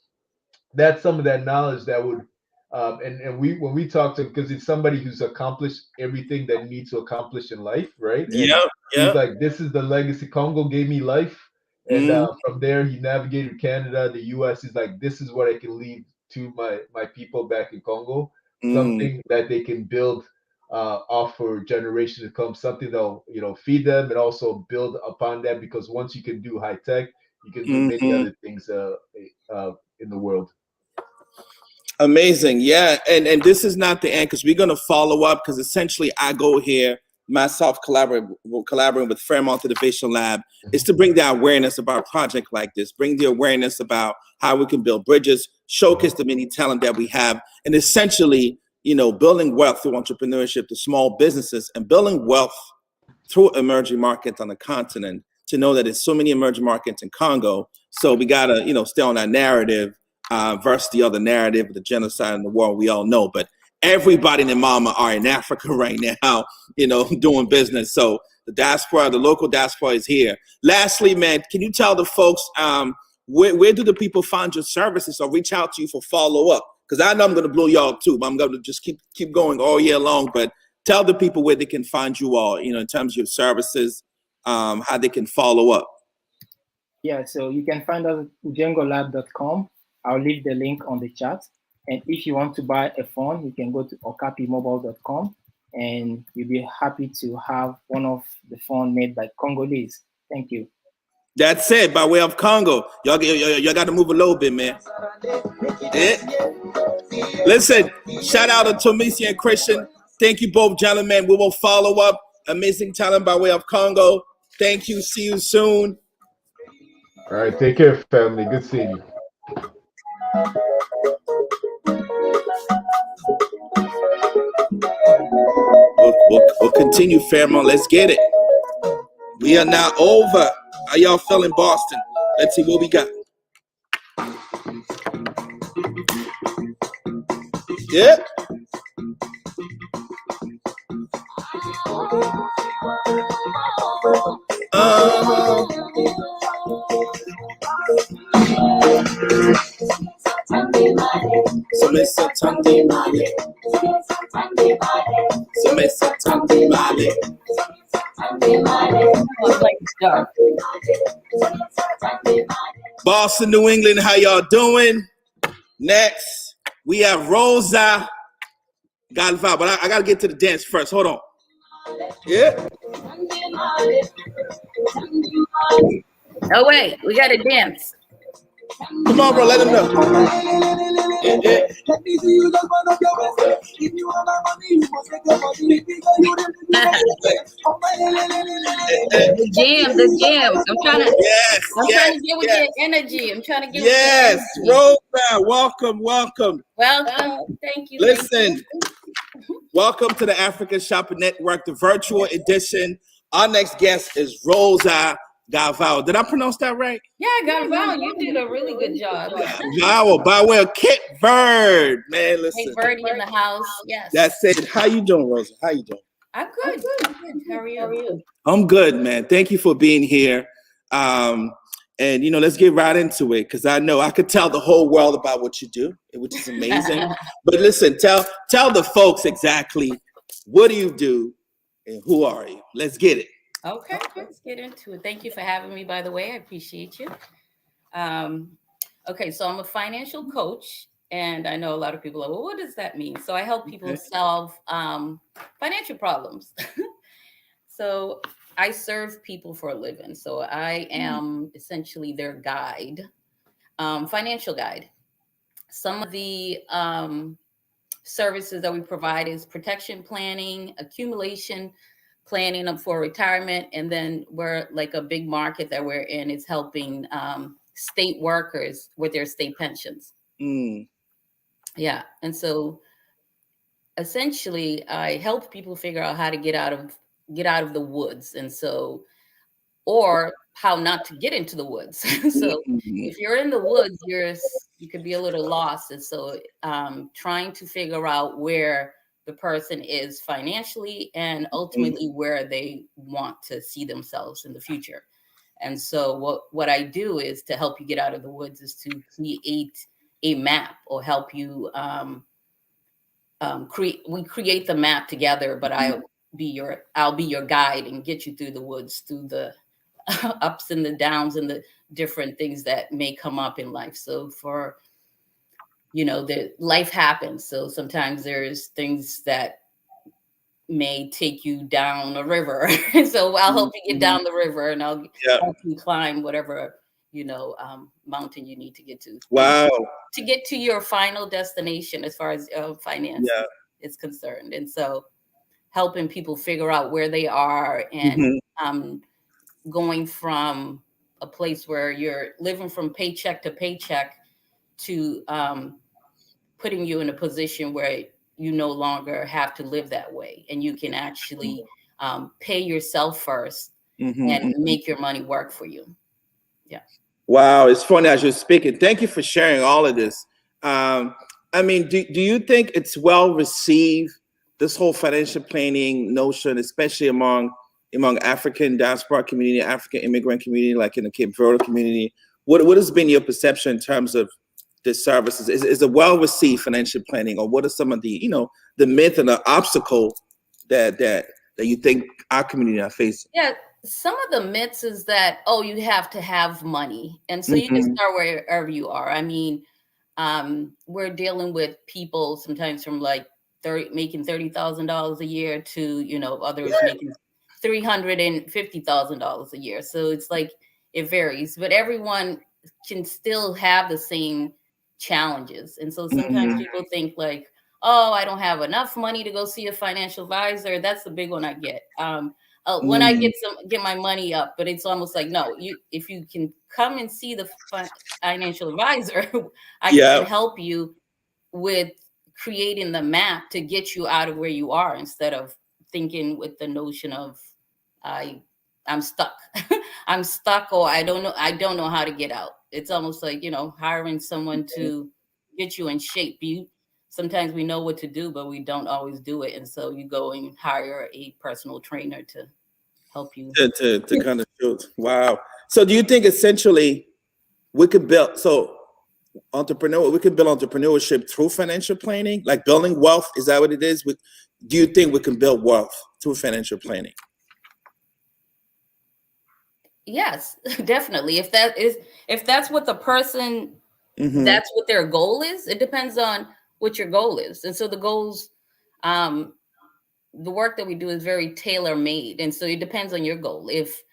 [SPEAKER 4] that's some of that knowledge that would and when we talk to him, because it's somebody who's accomplished everything that he needs to accomplish in life, right? And he's like, this is the legacy. Congo gave me life, and from there he navigated Canada, the U.S. He's like, this is what I can leave to my people back in Congo, something that they can build off for generations to come, something that'll feed them and also build upon that, because once you can do high tech, you can do many other things in the world.
[SPEAKER 3] Amazing. Yeah. And this is not the end, because we're going to follow up, because essentially I go here myself collaborating with Fairmont Innovation Lab is to bring the awareness about a project like this, bring the awareness about how we can build bridges, showcase the many talent that we have, and essentially, building wealth through entrepreneurship to small businesses and building wealth through emerging markets on the continent, to know that there's so many emerging markets in Congo. So we got to, stay on that narrative versus the other narrative of the genocide in the war we all know. But everybody and their mama are in Africa right now, doing business. So the diaspora, the local diaspora is here. Lastly, man, can you tell the folks where do the people find your services or reach out to you for follow-up? Because I know I'm going to blow y'all too, but I'm going to just keep going all year long. But tell the people where they can find you all, in terms of your services, how they can follow up.
[SPEAKER 6] Yeah, so you can find us at ujengolab.com. I'll leave the link on the chat. And if you want to buy a phone, you can go to okapimobile.com, and you'll be happy to have one of the phone made by Congolese. Thank you.
[SPEAKER 3] That's it, by way of Congo. Y'all got to move a little bit, man. Yeah. Listen, shout out to Tomisi and Christian. Thank you both, gentlemen. We will follow up. Amazing talent by way of Congo. Thank you. See you soon.
[SPEAKER 4] All right. Take care, family. Good seeing you.
[SPEAKER 3] We'll continue, Fairmont. Let's get it. We are now over. How y'all feeling, Boston? Let's see what we got. Yeah. Boston, New England, how y'all doing? Next, we have Rosa Galva, but I gotta get to the dance first. Hold on. Yeah.
[SPEAKER 7] Oh wait, we gotta dance.
[SPEAKER 3] Come on, bro, let them know. Yeah.
[SPEAKER 7] The jam. I'm trying to get with your energy. I'm trying to get with your energy.
[SPEAKER 3] Rosa, welcome.
[SPEAKER 7] Thank you.
[SPEAKER 3] Listen, welcome to the African Shopper Network, the virtual edition. Our next guest is Rosa Galvao. Did I pronounce that right?
[SPEAKER 7] Yeah, Galvao, you did a really good job.
[SPEAKER 3] Galvao, by way of Kit Bird. Man, listen.
[SPEAKER 7] Kit Birdie in the house, yes.
[SPEAKER 3] That's it. How you doing, Rosa? How you doing?
[SPEAKER 7] I'm good. How are you?
[SPEAKER 3] I'm good, man. Thank you for being here. And, let's get right into it, because I know I could tell the whole world about what you do, which is amazing. But listen, tell the folks exactly what do you do and who are you? Let's get it.
[SPEAKER 7] Okay, let's get into it. Thank you for having me, by the way. I appreciate you. Okay, so I'm a financial coach, and I know a lot of people are, well, what does that mean? So I help people solve financial problems. So I serve people for a living. So I am essentially their guide, financial guide. Some of the services that we provide is protection planning, accumulation planning up for retirement. And then we're like a big market that we're in is helping state workers with their state pensions. Yeah. And so essentially I help people figure out how to get out of the woods. And so, or how not to get into the woods. So if you're in the woods, you could be a little lost. And so trying to figure out where the person is financially and ultimately where they want to see themselves in the future. And so what I do is to help you get out of the woods is to create a map or help you we create the map together, but I'll be your guide and get you through the woods, through the ups and the downs and the different things that may come up in life. So for, the life happens. So sometimes there's things that may take you down a river. So I'll help you get down the river, and I'll help you climb whatever, mountain you need to get to.
[SPEAKER 3] Wow.
[SPEAKER 7] To get to your final destination as far as finance is concerned. And so helping people figure out where they are and going from a place where you're living from paycheck to paycheck to putting you in a position where you no longer have to live that way, and you can actually pay yourself first and make your money work for you. Yeah.
[SPEAKER 3] Wow, it's funny as you're speaking. Thank you for sharing all of this. I mean, do you think it's well received, this whole financial planning notion, especially among African diaspora community, African immigrant community, like in the Cape Verde community? What has been your perception in terms of the services? Is it well received, financial planning, or what are some of the the myth and the obstacle that you think our community are facing?
[SPEAKER 7] Yeah, some of the myths is that you have to have money, and so you can start wherever you are. I mean, we're dealing with people sometimes from like making $30,000 a year to others making $350,000 a year. So it's like it varies, but everyone can still have the same challenges. And so sometimes people think like, oh, I don't have enough money to go see a financial advisor. That's the big one I get. When I get my money up, but it's almost like, no, if you can come and see the financial advisor, I can help you with creating the map to get you out of where you are, instead of thinking with the notion of I'm stuck. I'm stuck, or I don't know how to get out. It's almost like, hiring someone to get you in shape. Sometimes we know what to do, but we don't always do it. And so you go and hire a personal trainer to help you.
[SPEAKER 3] To kind of show. Wow. So do you think essentially we could build entrepreneurship through financial planning, like building wealth? Is that what it is? Do you think we can build wealth through financial planning?
[SPEAKER 7] Yes, definitely. If that's what the person, that's what their goal is. It depends on what your goal is. And so the goals, the work that we do is very tailor-made. And so it depends on your goal. If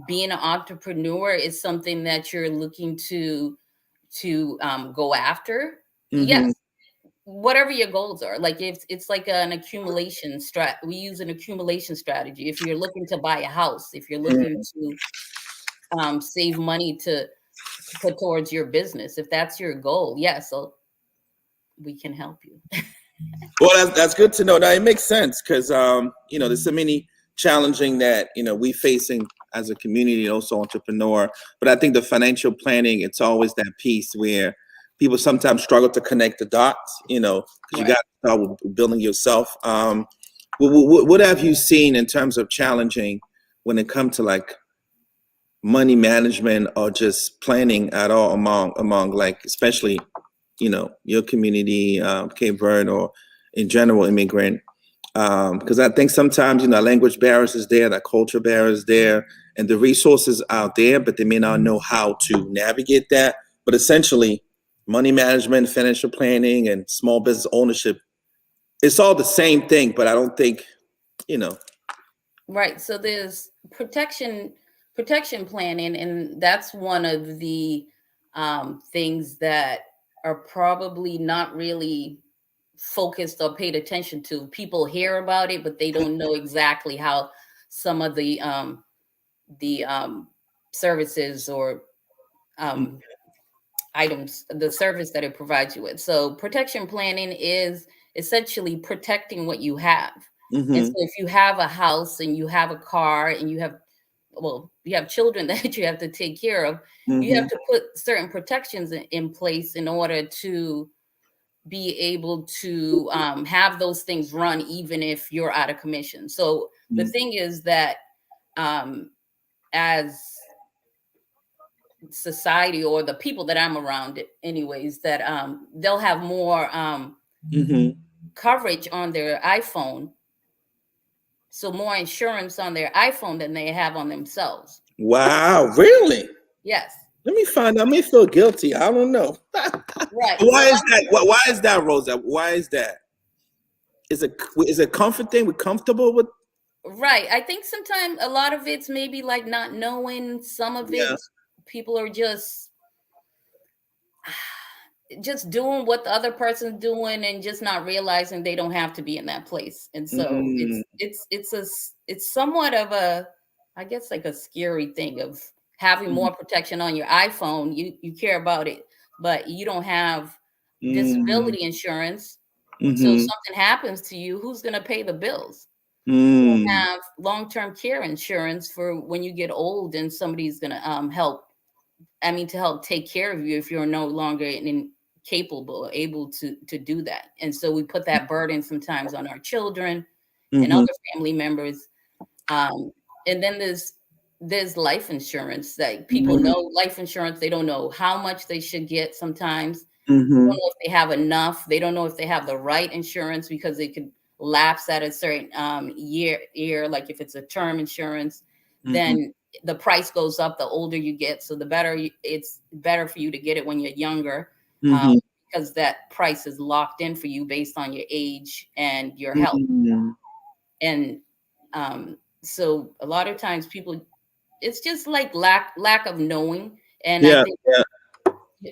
[SPEAKER 7] being an entrepreneur is something that you're looking to go after, yes, whatever your goals are. Like if it's like an accumulation we use an accumulation strategy. If you're looking to buy a house, if you're looking to save money to put towards your business, if that's your goal, so we can help you.
[SPEAKER 3] Well, that's good to know. Now it makes sense, because there's so many challenging that we facing as a community, and also entrepreneur. But I think the financial planning, it's always that piece where people sometimes struggle to connect the dots, because you got to start with building yourself. What have you seen in terms of challenging when it comes to like money management or just planning at all among like, especially, your community, Cape Verde, or in general immigrant? Because I think sometimes, language barriers is there, that culture barrier is there, and the resources out there, but they may not know how to navigate that. But essentially, money management, financial planning, and small business ownership, it's all the same thing, but I don't think,
[SPEAKER 7] Right. So there's protection planning, and that's one of the things that are probably not really focused or paid attention to. People hear about it, but they don't know exactly how some of the services or items, the service that it provides you with. So protection planning is essentially protecting what you have. And so if you have a house and you have a car and you have children that you have to take care of, you have to put certain protections in place in order to be able to have those things run even if you're out of commission. So the thing is that as society, or the people that I'm around anyways, that they'll have more coverage on their iPhone, so more insurance on their iPhone than they have on themselves.
[SPEAKER 3] Wow, really?
[SPEAKER 7] Yes.
[SPEAKER 3] Let me find out. I may feel guilty. I don't know.
[SPEAKER 7] Right.
[SPEAKER 3] Why is that? Why is that, Rosa? Why is that? Is it comfort thing? We're comfortable with?
[SPEAKER 7] Right. I think sometimes a lot of it's maybe like not knowing. Some of it, people are just doing what the other person's doing and just not realizing they don't have to be in that place. And so it's somewhat of a, I guess, like a scary thing of having more protection on your iPhone. You care about it, but you don't have disability insurance. So if something happens to you, who's going to pay the bills? You don't have long-term care insurance for when you get old and somebody's going to help take care of you if you're no longer capable or able to do that. And so we put that burden sometimes on our children and other family members. And then there's life insurance. Like, people know life insurance, they don't know how much they should get sometimes. They don't know if they have enough. They don't know if they have the right insurance, because they could lapse at a certain year. Like if it's a term insurance, then the price goes up the older you get. So it's better for you to get it when you're younger, because that price is locked in for you based on your age and your health. And so a lot of times people, it's just like lack of knowing. And I think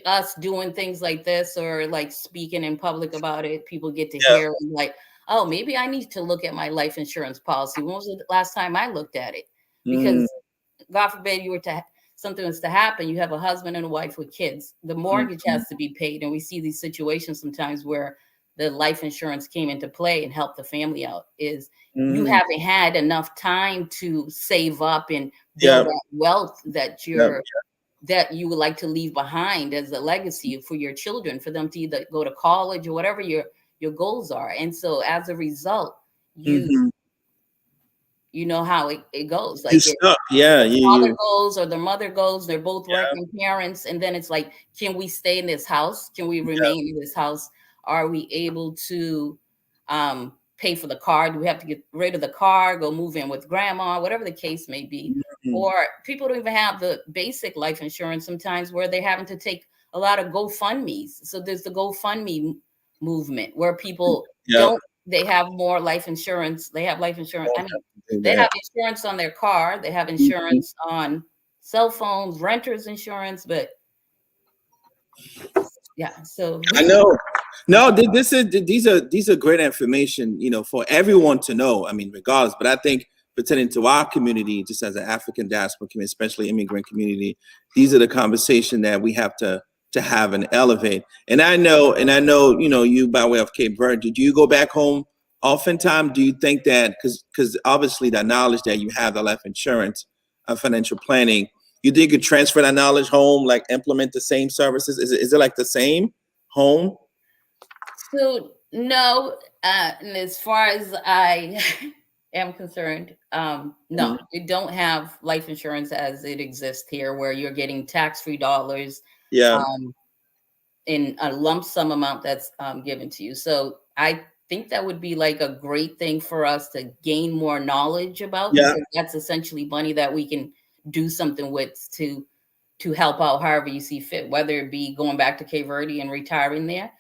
[SPEAKER 7] us doing things like this, or like speaking in public about it, people get to hear like, oh, maybe I need to look at my life insurance policy. When was the last time I looked at it? Because God forbid something was to happen, you have a husband and a wife with kids, the mortgage has to be paid. And we see these situations sometimes where the life insurance came into play and helped the family out. You haven't had enough time to save up and build that wealth that you would like to leave behind as a legacy for your children, for them to either go to college or whatever your goals are. And so as a result, you know how it goes. Like the father goes or the mother goes, they're both working parents. And then it's like, can we stay in this house? Can we remain in this house? Are we able to pay for the car? Do we have to get rid of the car, go move in with grandma, whatever the case may be? Or people don't even have the basic life insurance sometimes, where they're having to take a lot of GoFundMes. So there's the GoFundMe movement where people they have more life insurance. They have life insurance. They have insurance on their car. They have insurance on cell phones, renters insurance, but so
[SPEAKER 3] I know. No, these are great information, for everyone to know. I mean, regardless, but I think pertaining to our community, just as an African diaspora community, especially immigrant community, these are the conversation that we have to have and elevate. And I know, you by way of Cape Verde, did you go back home oftentimes? Do you think that, because obviously that knowledge that you have, the life insurance, financial planning, you think you could transfer that knowledge home, like implement the same services? Is it like the same home?
[SPEAKER 7] So no, and as far as I am concerned. No, we don't have life insurance as it exists here, where you're getting tax-free dollars in a lump sum amount that's given to you. So I think that would be like a great thing for us to gain more knowledge about, because that's essentially money that we can do something with to help out however you see fit, whether it be going back to Cape Verde and retiring there.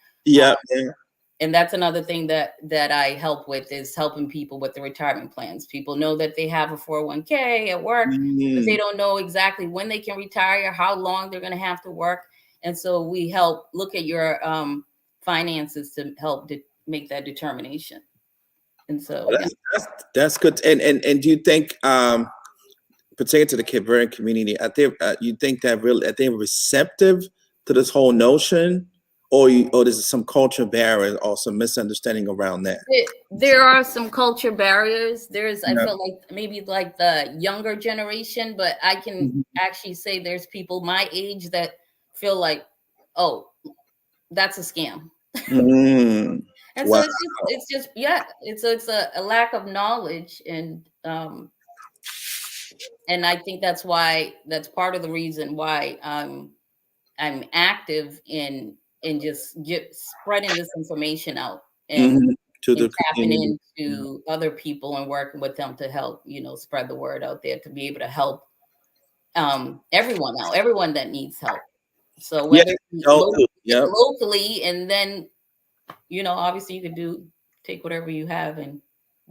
[SPEAKER 7] And that's another thing that I help with, is helping people with the retirement plans. People know that they have a 401k at work, but they don't know exactly when they can retire, how long they're going to have to work. And so we help look at your finances to help make that determination. And so
[SPEAKER 3] that's good. And do you think, particularly to the Cape Verdean community, you think that really are they receptive to this whole notion? Or there's some culture barriers or some misunderstanding around that?
[SPEAKER 7] There are some culture barriers. I feel like maybe like the younger generation, but I can actually say there's people my age that feel like, oh, that's a scam. And so it's a lack of knowledge, and I think that's part of the reason why I'm active in just spreading this information out and tapping into other people and working with them to help, spread the word out there, to be able to help everyone out, everyone that needs help. So whether locally, and then, obviously you could take whatever you have and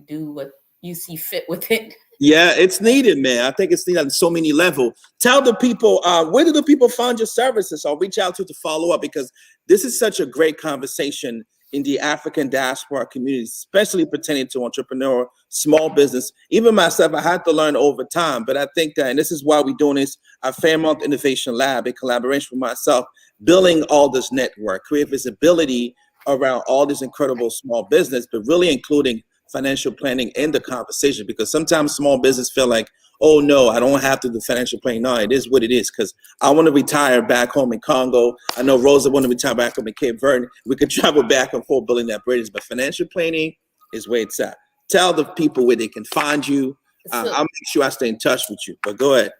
[SPEAKER 7] do what you see fit with it.
[SPEAKER 3] Yeah, it's needed, man. I think it's needed on so many levels. Tell the people, where do the people find your services? I'll reach out to follow up, because this is such a great conversation in the African diaspora community, especially pertaining to entrepreneur, small business. Even myself, I had to learn over time, but I think that, and this is why we're doing this, our Fairmont Innovation Lab, in collaboration with myself, building all this network, create visibility around all this incredible small business, but really including financial planning in the conversation, because sometimes small business feel like, oh no, I don't have to do financial planning. No, it is what it is, because I want to retire back home in Congo. I know Rosa want to retire back home in Cape Verde. We could travel back and forth building that bridge, but financial planning is where it's at. Tell the people where they can find you. I'll make sure I stay in touch with you, but go ahead.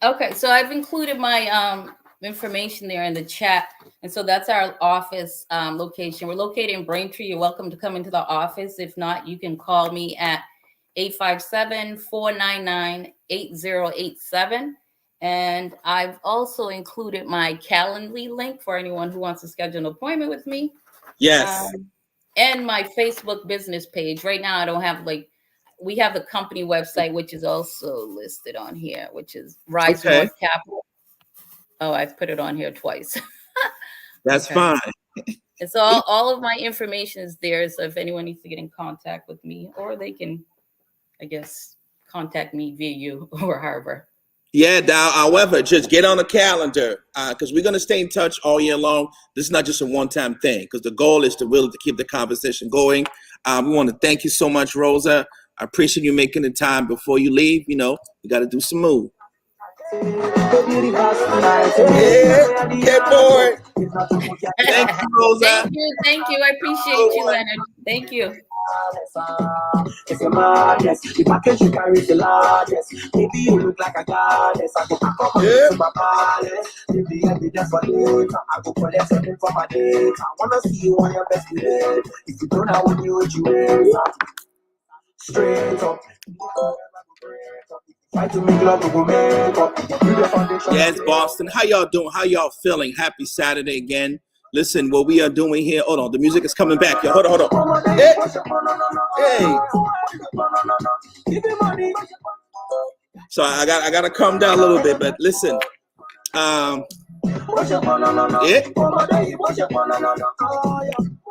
[SPEAKER 7] Okay, so I've included my information there in the chat. And so that's our office location. We're located in Braintree. You're welcome to come into the office. If not, you can call me at 857-499-8087. And I've also included my Calendly link for anyone who wants to schedule an appointment with me.
[SPEAKER 3] Yes.
[SPEAKER 7] And my Facebook business page. Right now, I don't have we have the company website, which is also listed on here, which is Rise North Capital. Oh, I've put it on here twice.
[SPEAKER 3] That's fine.
[SPEAKER 7] And so all of my information is there. So if anyone needs to get in contact with me, or they can, I guess, contact me via you or however.
[SPEAKER 3] Yeah, however, just get on the calendar, because we're going to stay in touch all year long. This is not just a one-time thing, because the goal is to really keep the conversation going. We want to thank you so much, Rosa. I appreciate you making the time before you leave. We got to do some move. Yeah, get bored. Thank you, Rosa.
[SPEAKER 7] Thank you. I appreciate you, Leonard. Thank you.
[SPEAKER 1] It's a madness. The package you carry is the largest. Maybe you look like a goddess. I go pack up to my palace. Give the evidence for later. I go collect something for my data. I wanna see you on your best behavior. If you don't know what you is. Straight up. Try to make love, go make up.
[SPEAKER 3] Yes, Boston. How y'all doing? How y'all feeling? Happy Saturday again. Listen, what we are doing here. Hold on, the music is coming back. Yo, hold on. Hey. So I got to calm down a little bit, but listen.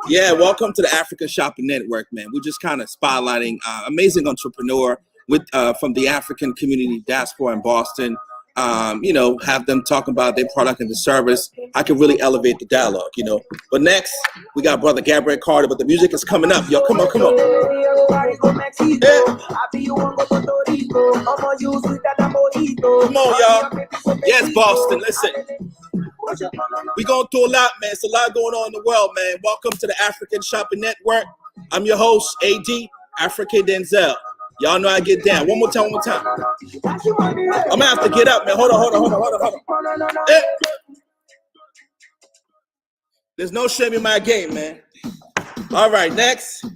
[SPEAKER 3] Yeah, welcome to the African Shopping Network, man. We're just kind of spotlighting amazing entrepreneur with from the African community diaspora in Boston. Have them talk about their product and the service. I can really elevate the dialogue, But next, we got Brother Gabriel Carter, but the music is coming up. Yo, come on. Yeah. Come on, y'all. Yes, Boston, listen. We're going through a lot, man. It's a lot going on in the world, man. Welcome to the African Shopping Network. I'm your host, AD, African Denzel. Y'all know I get down. One more time. I'm gonna have to get up, man. Hold on. Eh. There's no shame in my game, man. All right, next.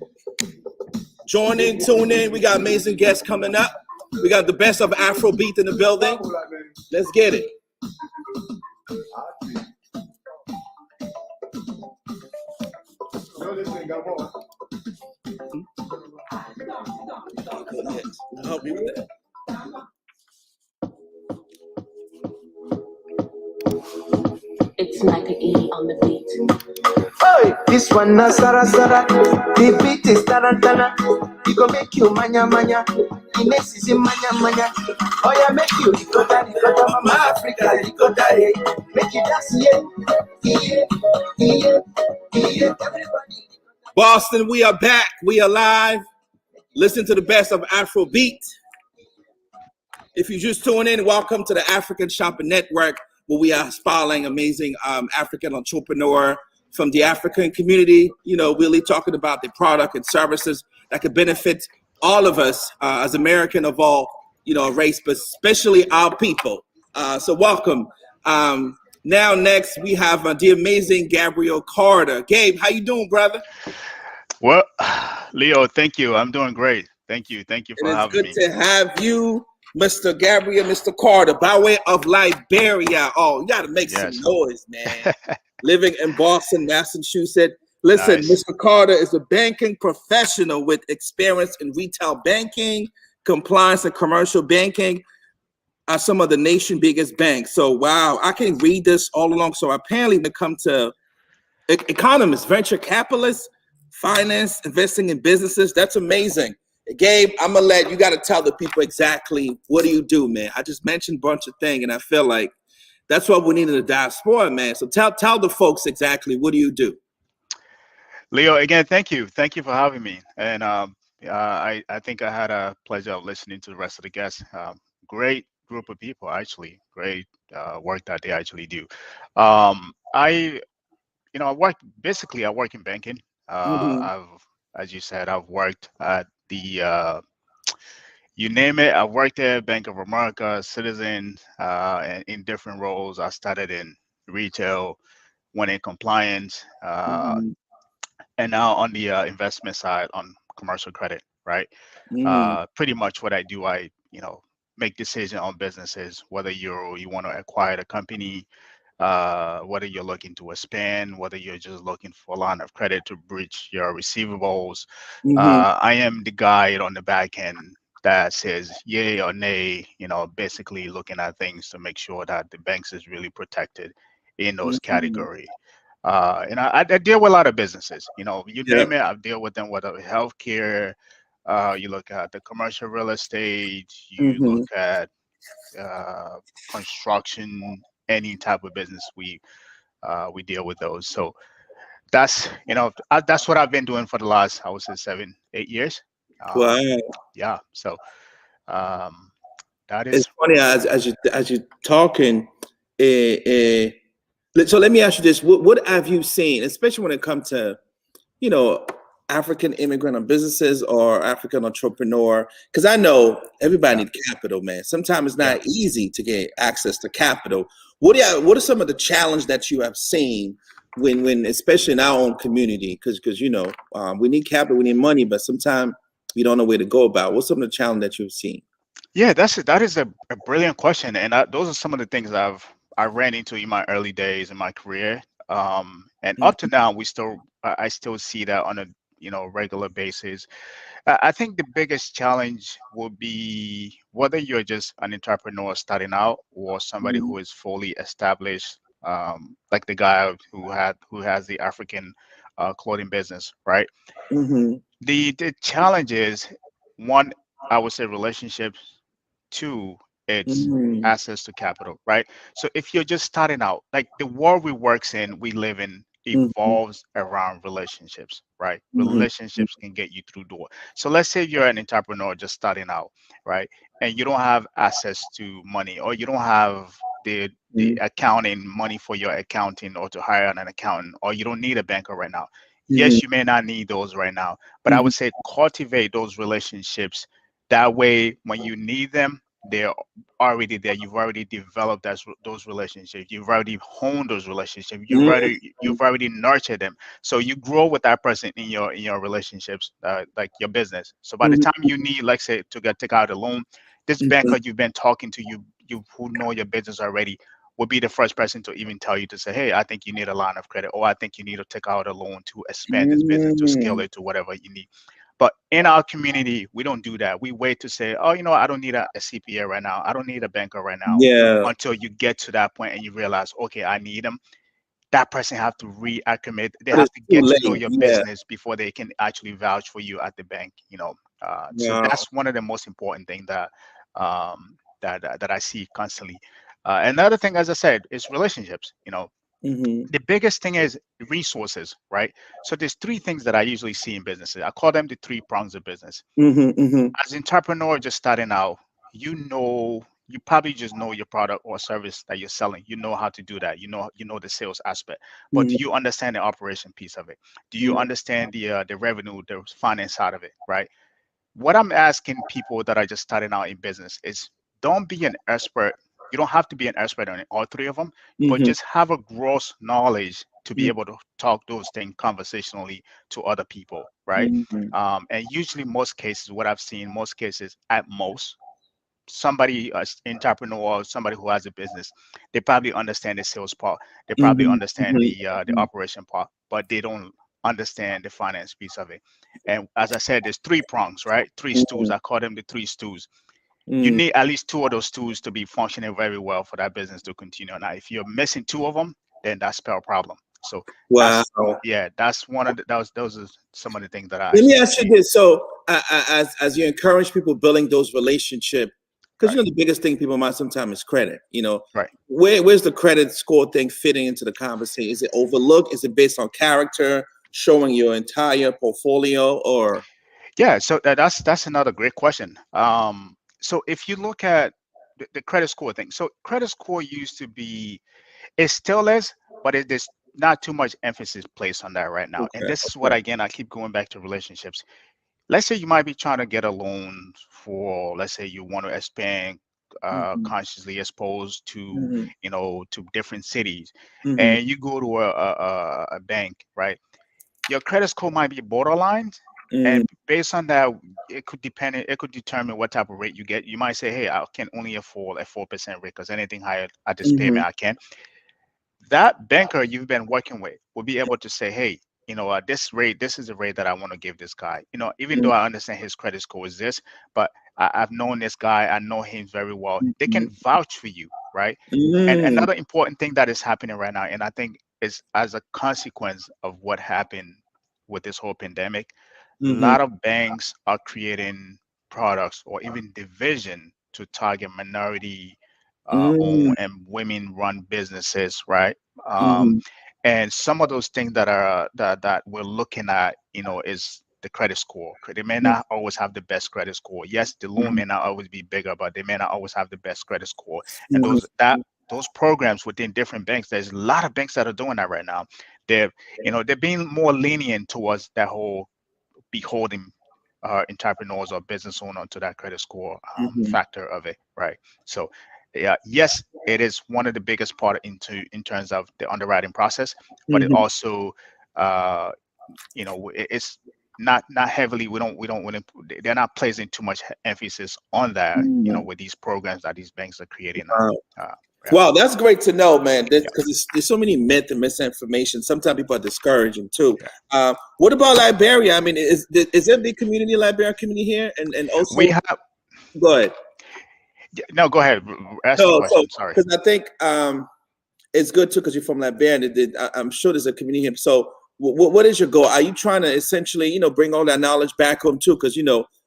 [SPEAKER 3] Join in, tune in. We got amazing guests coming up. We got the best of Afrobeat in the building. Let's get it. Help me with that.
[SPEAKER 1] It's Micah E on the beat.
[SPEAKER 8] Oh, this one na Sara Sara. The beat is Tana Tana. It go make you manya manya. The next is manya manya. Oh yeah, make you ricotta mama Africa ricotta. Make you dance yeah. Everybody.
[SPEAKER 3] Boston, we are back. We are live. Listen to the best of Afrobeat. If you just tune in, welcome to the African Shopping Network, where we are spotlighting amazing African entrepreneur from the African community, you know, really talking about the product and services that could benefit all of us as American of all, you know, race, but especially our people. So welcome. Now next we have the amazing Gabriel Carter. Gabe, how you doing, brother?
[SPEAKER 2] Well, Leo, thank you. I'm doing great. Thank you for having me.
[SPEAKER 3] It's good to have you, Mr. Gabriel, Mr. Carter, by way of Liberia. Oh, you got to make some noise, man. Living in Boston, Massachusetts. Listen, nice. Mr. Carter is a banking professional with experience in retail banking, compliance, and commercial banking at some of the nation's biggest banks. So, wow, I can read this all along. So, apparently, when it comes to economists, venture capitalists, finance, investing in businesses, that's amazing. Gabe, I'm gonna let you got to tell the people exactly what do you do, man. I just mentioned a bunch of things, and I feel like that's what we need in the diaspora, man. So tell the folks exactly what do you do.
[SPEAKER 2] Leo, again, thank you for having me. And I think I had a pleasure of listening to the rest of the guests. Great group of people, actually. Great work that they actually do. I work in banking. As you said, I've worked at the you name it. I've worked at Bank of America, Citizen, and in different roles. I started in retail, went in compliance, and now on the investment side on commercial credit. Right. Pretty much what I do, I make decisions on businesses, whether you want to acquire a company, whether you're looking to expand, whether you're just looking for a line of credit to bridge your receivables. I am the guy on the back end that says yay or nay, basically looking at things to make sure that the banks is really protected in those categories. And I deal with a lot of businesses, you name it, I deal with them, whether healthcare, you look at the commercial real estate, you look at construction, any type of business, we deal with those. So that's that's what I've been doing for the last, I would say, 7-8 years.
[SPEAKER 3] Wow.
[SPEAKER 2] Yeah. So that is.
[SPEAKER 3] It's funny as you're talking. So let me ask you this: what have you seen, especially when it comes to African immigrant on businesses or African entrepreneur? Because I know everybody needs capital, man. Sometimes it's not easy to get access to capital. What are some of the challenges that you have seen when especially in our own community? Because we need capital, we need money, but sometimes we don't know where to go about. What's some of the challenges that you've seen?
[SPEAKER 2] Yeah, that is a brilliant question, and those are some of the things I ran into in my early days in my career, and up to now I still see that on a regular basis. I think the biggest challenge will be whether you're just an entrepreneur starting out or somebody who is fully established, like the guy who has the African clothing business, right? The challenge is, one, I would say relationships. Two, it's access to capital, right? So if you're just starting out, like the world we live in evolves around relationships, right? Relationships can get you through door. So let's say you're an entrepreneur just starting out, right? And you don't have access to money, or you don't have the accounting money for your accounting, or to hire an accountant, or you don't need a banker right now. Yes, you may not need those right now, but I would say cultivate those relationships That way, when you need them, they're already there. You've already developed those relationships. You've already honed those relationships. You've already nurtured them. So you grow with that person in your relationships, like your business. So by the time you need, like say, to take out a loan, this banker you've been talking to, you who know your business already, will be the first person to even tell you to say, hey, I think you need a line of credit, or I think you need to take out a loan to expand this business, to scale it to whatever you need. But in our community, we don't do that. We wait to say, oh, I don't need a CPA right now. I don't need a banker right now.
[SPEAKER 3] Yeah.
[SPEAKER 2] Until you get to that point and you realize, okay, I need them. That person have to reacclimate. They
[SPEAKER 3] But
[SPEAKER 2] have
[SPEAKER 3] it's
[SPEAKER 2] to
[SPEAKER 3] too
[SPEAKER 2] get to know
[SPEAKER 3] late.
[SPEAKER 2] your
[SPEAKER 3] Yeah.
[SPEAKER 2] business before they can actually vouch for you at the bank. So
[SPEAKER 3] Wow.
[SPEAKER 2] that's one of the most important things that I see constantly. Another thing, as I said, is relationships. The biggest thing is resources, right? So there's three things that I usually see in businesses. I call them the three prongs of business. As an entrepreneur just starting out, you probably just know your product or service that you're selling. You know how to do that. You know the sales aspect. But do you understand the operation piece of it? Do you understand the revenue, the finance side of it, right? What I'm asking people that are just starting out in business is, don't be an expert. You don't have to be an expert on all three of them, but just have a gross knowledge to be able to talk those things conversationally to other people, right? And usually, most cases, what I've seen, most cases, at most, somebody, entrepreneur or somebody who has a business, they probably understand the sales part, they probably understand the operation part, but they don't understand the finance piece of it. And as I said, there's three prongs, right? Three stools. I call them the three stools. You need at least two of those stools to be functioning very well for that business to continue. Now, if you're missing two of them, then that's spell problem. So
[SPEAKER 3] Wow.
[SPEAKER 2] that's one of those are some of the things that I
[SPEAKER 3] Let me
[SPEAKER 2] actually
[SPEAKER 3] ask you
[SPEAKER 2] see.
[SPEAKER 3] this. So, as you encourage people building those relationships, because
[SPEAKER 2] Right.
[SPEAKER 3] the biggest thing people might sometimes is credit.
[SPEAKER 2] Right.
[SPEAKER 3] Where's the credit score thing fitting into the conversation? Is it overlooked? Is it based on character, showing your entire portfolio, or?
[SPEAKER 2] Yeah, so that's another great question. So if you look at the credit score thing, so credit score used to be, it still is, but there's not too much emphasis placed on that right now. And
[SPEAKER 3] Okay.
[SPEAKER 2] this is what, again, I keep going back to relationships. Let's say you might be trying to get a loan for, let's say you want to expand consciously exposed to, to different cities, and you go to a bank, right? Your credit score might be borderline, and based on that, it could determine what type of rate you get. You might say, hey, I can only afford a 4% rate, because anything higher at this payment I can. That banker you've been working with will be able to say, hey, this rate, this is the rate that I want to give this guy. Even though I understand his credit score is this, but I've known this guy, I know him very well. They can vouch for you, right? And another important thing that is happening right now, and I think is as a consequence of what happened with this whole pandemic, a lot of banks are creating products or even division to target minority owned and women run businesses, right? And some of those things that we're looking at, is the credit score. They may not always have the best credit score. Yes, the loan may not always be bigger, but they may not always have the best credit score. And those programs within different banks, there's a lot of banks that are doing that right now. They're being more lenient towards that whole beholding entrepreneurs or business owner to that credit score factor of it, right? So, yeah, yes, it is one of the biggest part in terms of the underwriting process, but it also, it's not heavily. They're not placing too much emphasis on that, with these programs that these banks are creating now. Yeah.
[SPEAKER 3] Wow, that's great to know, man.
[SPEAKER 2] Yeah.
[SPEAKER 3] Because there's so many myth and misinformation. Sometimes people are discouraging too.
[SPEAKER 2] Yeah.
[SPEAKER 3] What about Liberia? I mean, is there a big community, Liberia community here? And also,
[SPEAKER 2] We have.
[SPEAKER 3] go ahead.
[SPEAKER 2] No, go ahead. Ask the
[SPEAKER 3] No,
[SPEAKER 2] question. Sorry.
[SPEAKER 3] because I think it's good too, because you're from Liberia, and I'm sure there's a community here. So, what is your goal? Are you trying to essentially, bring all that knowledge back home too? Because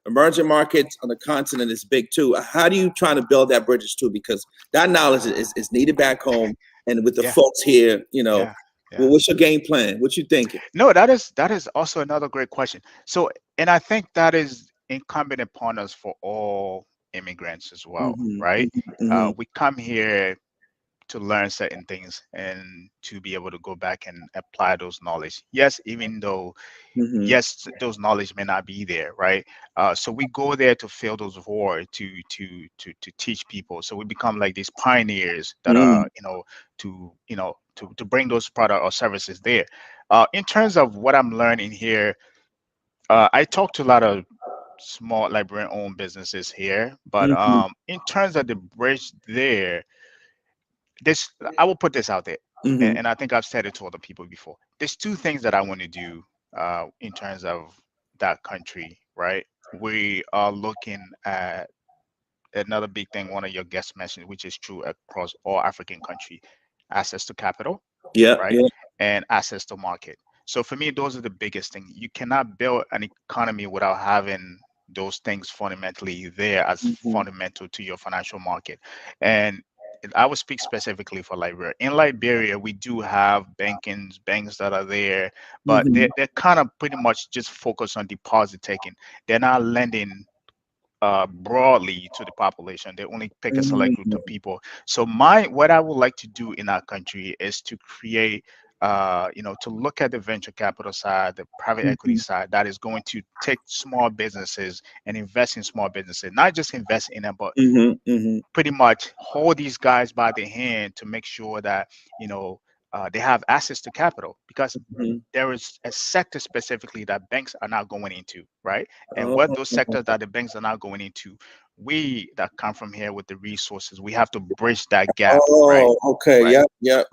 [SPEAKER 3] emerging markets on the continent is big too. How do you try to build that bridges too? Because that knowledge is needed back home, and with the
[SPEAKER 2] Yeah.
[SPEAKER 3] folks here,
[SPEAKER 2] Yeah.
[SPEAKER 3] Well, what's your game plan? What you thinking?
[SPEAKER 2] No, that is also another great question. So, and I think that is incumbent upon us for all immigrants as well, right? We come here to learn certain things and to be able to go back and apply those knowledge. Yes, even though yes, those knowledge may not be there, right? So we go there to fill those void, to teach people. So we become like these pioneers that are, to bring those product or services there. In terms of what I'm learning here, I talk to a lot of small librarian owned businesses here, but in terms of the bridge there, this I will put this out there, and I think I've said it to other people before. There's two things that I want to do in terms of that country, right? We are looking at another big thing one of your guests mentioned, which is true across all African country: access to capital, right? And access to market. So for me, those are the biggest things. You cannot build an economy without having those things fundamentally there as fundamental to your financial market. And I will speak specifically for Liberia. In Liberia, we do have banks that are there, but they're kind of pretty much just focused on deposit taking. They're not lending broadly to the population. They only pick a select group of people. So what I would like to do in our country is to create, to look at the venture capital side, the private equity side that is going to take small businesses and invest in small businesses, not just invest in them, but pretty much hold these guys by the hand to make sure that, they have access to capital, because there is a sector specifically that banks are not going into, right? And what those sectors that the banks are not going into, we that come from here with the resources, we have to bridge that gap, right?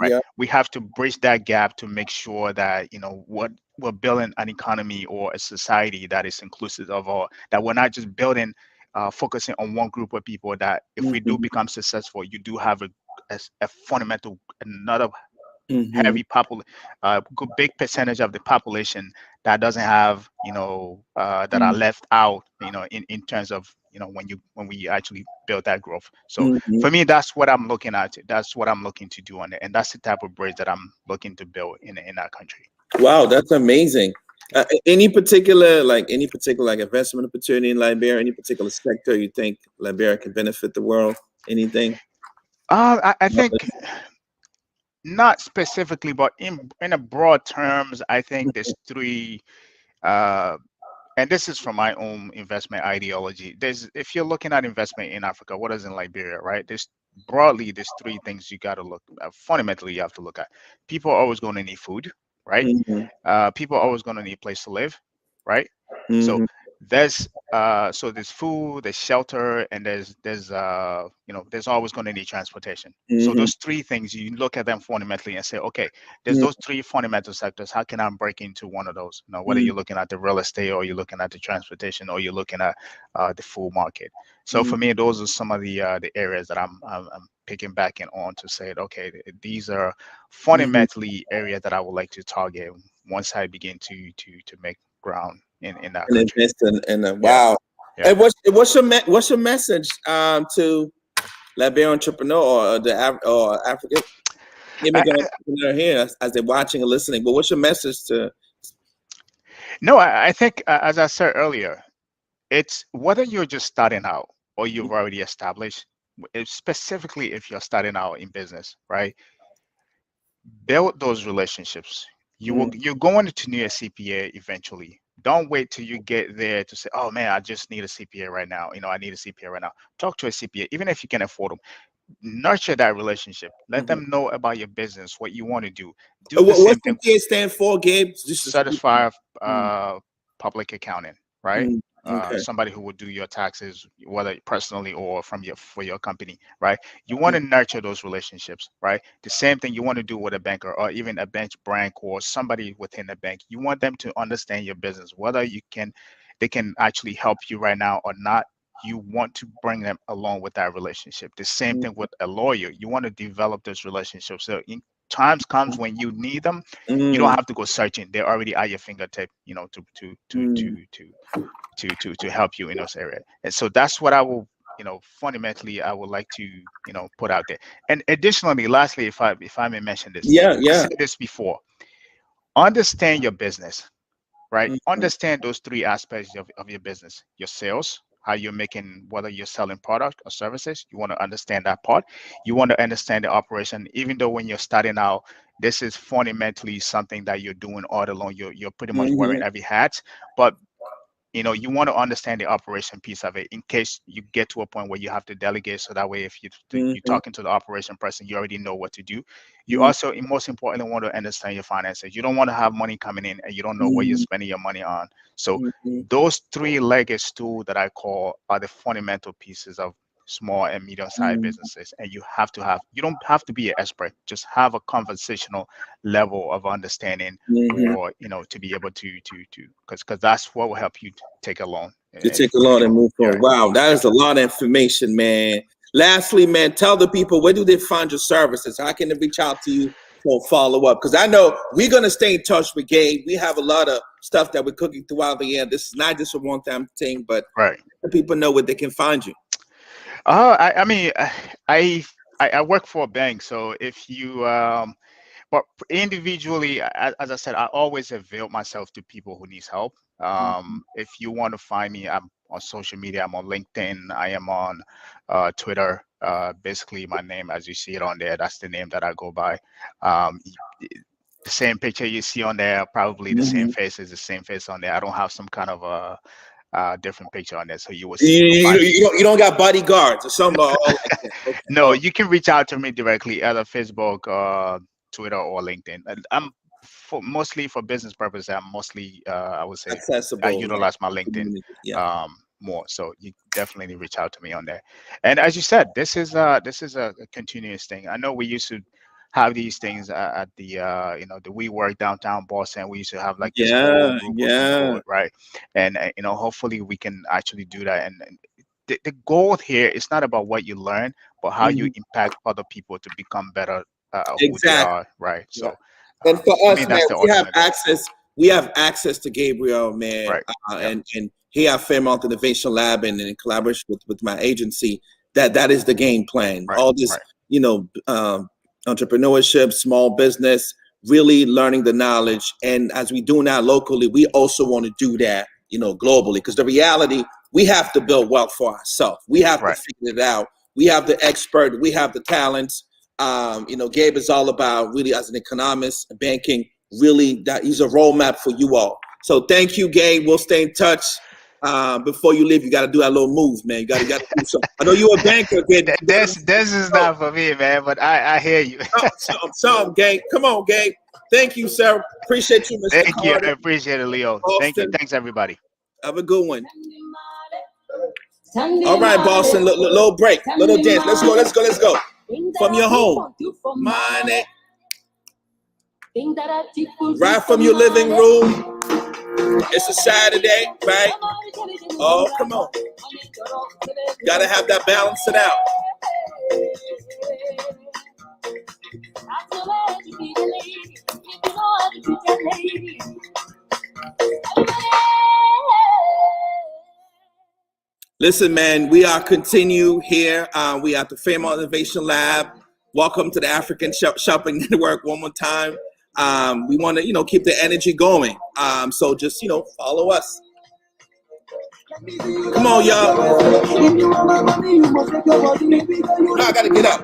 [SPEAKER 2] Right. We have to bridge that gap to make sure that, what we're building an economy or a society that is inclusive of all, that we're not just building, focusing on one group of people, that if we do become successful, you do have a fundamental, another heavy big percentage of the population that doesn't have, that are left out, in terms of, when we actually build that growth. So for me, that's what I'm looking at. That's what I'm looking to do on it, and that's the type of bridge that I'm looking to build in our country.
[SPEAKER 3] Wow, that's amazing. Any particular investment opportunity in Liberia? Any particular sector you think Liberia can benefit the world? Anything?
[SPEAKER 2] I think not specifically, but in a broad terms, I think there's three. And this is from my own investment ideology. If you're looking at investment in Africa, what is in Liberia, right? There's three things you got to look at. Fundamentally, you have to look at. People are always going to need food, right? People are always going to need a place to live, right? So there's food, there's shelter, and there's always going to need transportation. So those three things, you look at them fundamentally and say, okay, there's those three fundamental sectors. How can I break into one of those? Whether you're looking at the real estate, or you're looking at the transportation, or you're looking at the food market. So for me, those are some of the areas that I'm picking back in on to say, okay, these are fundamentally areas that I would like to target once I begin to make ground in that country.
[SPEAKER 3] Wow. Yeah. And what's your message to Liberian entrepreneur or the African immigrant entrepreneur here as they're watching and listening? But what's your message to?
[SPEAKER 2] No, I think as I said earlier, it's whether you're just starting out or you've already established. Specifically, if you're starting out in business, right? Build those relationships. You're going to need a CPA eventually. Don't wait till you get there to say, oh man, I just need a CPA right now. I need a CPA right now. Talk to a CPA, even if you can afford them. Nurture that relationship. Let them know about your business, what you want to do.
[SPEAKER 3] What CPA stand for, Gabe?
[SPEAKER 2] Certified Public Accounting, right? Somebody who would do your taxes, whether personally or for your company, right? You want to nurture those relationships, right? The same thing you want to do with a banker or even a bench bank or somebody within the bank. You want them to understand your business, whether they can actually help you right now or not. You want to bring them along with that relationship. The same thing with a lawyer. You want to develop those relationships. So in times comes when you need them, you don't have to go searching. They're already at your fingertip, to help you in those areas. And so that's what I will, fundamentally I would like to, put out there. And additionally, lastly, if I may mention this, I said this before, understand your business, right? Understand those three aspects of your business: your sales, how you're making, whether you're selling product or services. You want to understand that part. You want to understand the operation, even though when you're starting out, this is fundamentally something that you're doing all along. You're pretty much wearing every hat, but you want to understand the operation piece of it in case you get to a point where you have to delegate. So that way, if you're talking to the operation person, you already know what to do. You also, most importantly, want to understand your finances. You don't want to have money coming in and you don't know what you're spending your money on. So those three-legged stool that I call are the fundamental pieces of small and medium-sized businesses. And you don't have to be an expert, just have a conversational level of understanding or to be able to because that's what will help you take a loan.
[SPEAKER 3] To take a loan and move forward. Wow, that is a lot of information, man. Lastly, man, tell the people, where do they find your services? How can they reach out to you for follow up? Because I know we're going to stay in touch with Gabe. We have a lot of stuff that we're cooking throughout the year. This is not just a one-time thing, but let people know where they can find you.
[SPEAKER 2] I mean, I work for a bank, so if you but individually, as I said, I always avail myself to people who needs help. If you want to find me, I'm on social media. I'm on LinkedIn. I am on Twitter. Basically, my name, as you see it on there, that's the name that I go by. The same picture you see on there, probably the same face is the same face on there. I don't have some kind of a different picture on there, so you will see.
[SPEAKER 3] You don't got bodyguards or something.
[SPEAKER 2] No, you can reach out to me directly, either Facebook, Twitter, or LinkedIn. And I'm mostly for business purposes. I'm mostly I would say
[SPEAKER 3] accessible.
[SPEAKER 2] I utilize my LinkedIn more. So you definitely reach out to me on there. And as you said, this is a continuous thing. I know we used to have these things at the the WeWork downtown Boston. We used to have like this whole group of people, right? And hopefully we can actually do that. And the goal here is not about what you learn, but how you impact other people to become better who they are, right? So
[SPEAKER 3] and for us, man, we have access to Gabriel, man, and here at Fairmount Innovation Lab and in collaboration with my agency, that is the game plan. All this, entrepreneurship, small business, really learning the knowledge. And as we do now locally, we also want to do that, globally, because the reality, we have to build wealth for ourselves. We have to figure it out. We have the expert, we have the talents. Gabe is all about really, as an economist, banking, really that he's a roadmap for you all. So thank you, Gabe. We'll stay in touch. Before you leave, you got to do that little move, man. You got to do something. I know you're a banker, Gabe.
[SPEAKER 2] This is not for me, man, but I hear you.
[SPEAKER 3] Some, Gabe. Come on, Gabe. Thank you, sir. Appreciate you, Mr.
[SPEAKER 2] Thank you. I appreciate it, Leo. Boston. Thank you. Thanks, everybody.
[SPEAKER 3] Have a good one. All right, Boston. Little break. Little dance. Let's go. From your home. Money. Right from your living room. It's a Saturday, right? Oh, come on. Gotta have that balance it out. Listen, man, we are continue here. We are at the Fairmount Innovation Lab. Welcome to the African Shopping Network one more time. We want to, keep the energy going. So just, follow us. Come on, y'all. I gotta get up.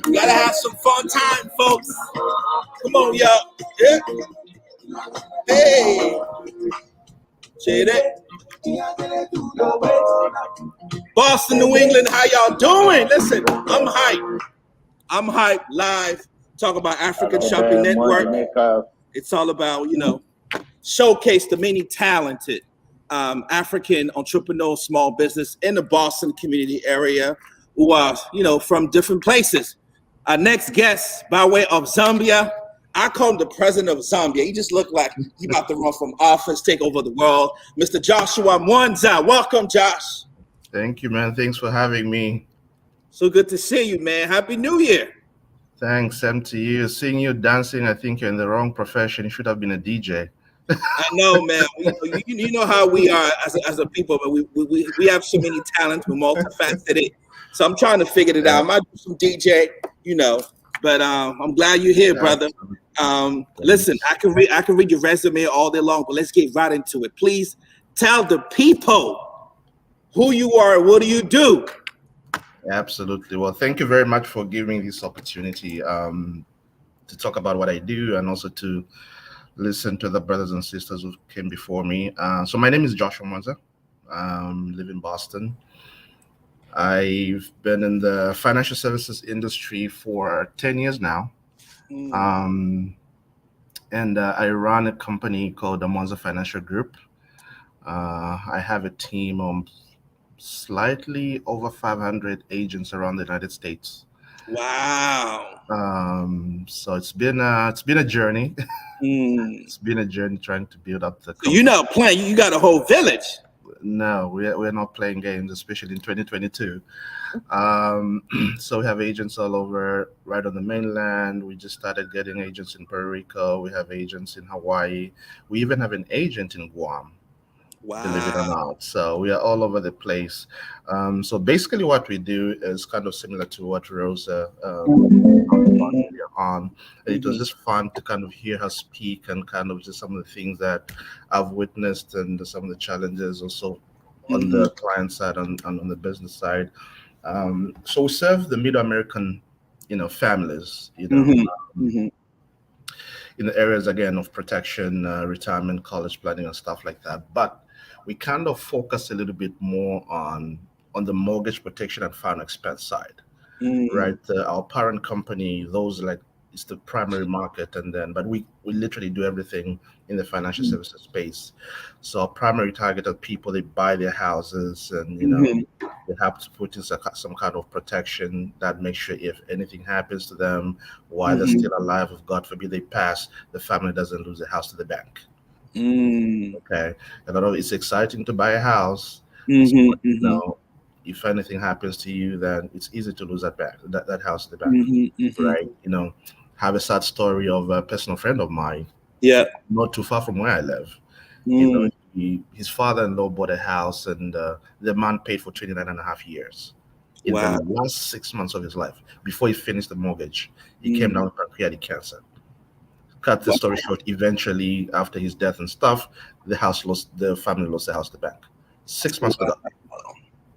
[SPEAKER 3] We gotta have some fun time, folks. Come on, y'all. Yeah. Hey. Say that. Boston, New England, how y'all doing? Listen, I'm hyped live. Talk about African Shopping Network. It's all about, showcase the many talented African entrepreneurs, small business in the Boston community area who are, from different places. Our next guest, by way of Zambia, I call him the president of Zambia. He just looked like he about to run from office, take over the world. Mr. Joshua Mwanza. Welcome, Josh.
[SPEAKER 9] Thank you, man. Thanks for having me.
[SPEAKER 3] So good to see you, man. Happy New Year.
[SPEAKER 9] Thanks, same to you. Seeing you dancing, I think you're in the wrong profession. You should have been a DJ.
[SPEAKER 3] I know, man. You know how we are as a people, but we have so many talents. We're multifaceted. So I'm trying to figure it out. I might do some DJ, But I'm glad you're here, brother. Listen, I can read your resume all day long, but let's get right into it. Please tell the people who you are, what do you do?
[SPEAKER 9] Absolutely. Well, thank you very much for giving me this opportunity to talk about what I do and also to listen to the brothers and sisters who came before me. So my name is Joshua Monza. Live in Boston. I've been in the financial services industry for 10 years now. And I run a company called the Monza Financial Group. I have a team of slightly over 500 agents around the United States.
[SPEAKER 3] Wow.
[SPEAKER 9] So it's been a journey. It's been a journey trying to build up the company.
[SPEAKER 3] So you're not playing, you got a whole village.
[SPEAKER 9] No, we're not playing games, especially in 2022. So we have agents all over, right on the mainland. We just started getting agents in Puerto Rico. We have agents in Hawaii. We even have an agent in Guam.
[SPEAKER 3] Wow.
[SPEAKER 9] Believe it or not. So we are all over the place. So basically what we do is kind of similar to what Rosa on. It was just fun to kind of hear her speak and kind of just some of the things that I've witnessed and some of the challenges also on the client side and on the business side. So we serve the Mid-American, families, in the areas, again, of protection, retirement, college planning, and stuff like that. But we kind of focus a little bit more on the mortgage protection and final expense side, right? Our parent company, those it's the primary market, but we literally do everything in the financial services space. So our primary target are people, they buy their houses and, they have to put in some kind of protection that makes sure if anything happens to them while they're still alive, if God forbid they pass, the family doesn't lose the house to the bank. Okay. And although it's exciting to buy a house, if anything happens to you, then it's easy to lose that house to the bank, right? Have a sad story of a personal friend of mine.
[SPEAKER 3] Yeah.
[SPEAKER 9] Not too far from where I live. His father-in-law bought a house and the man paid for 29 and a half years. In the last 6 months of his life, before he finished the mortgage, he came down with pancreatic cancer. Cut the story short, eventually, after his death and stuff, the family lost the house to the bank. 6 months ago.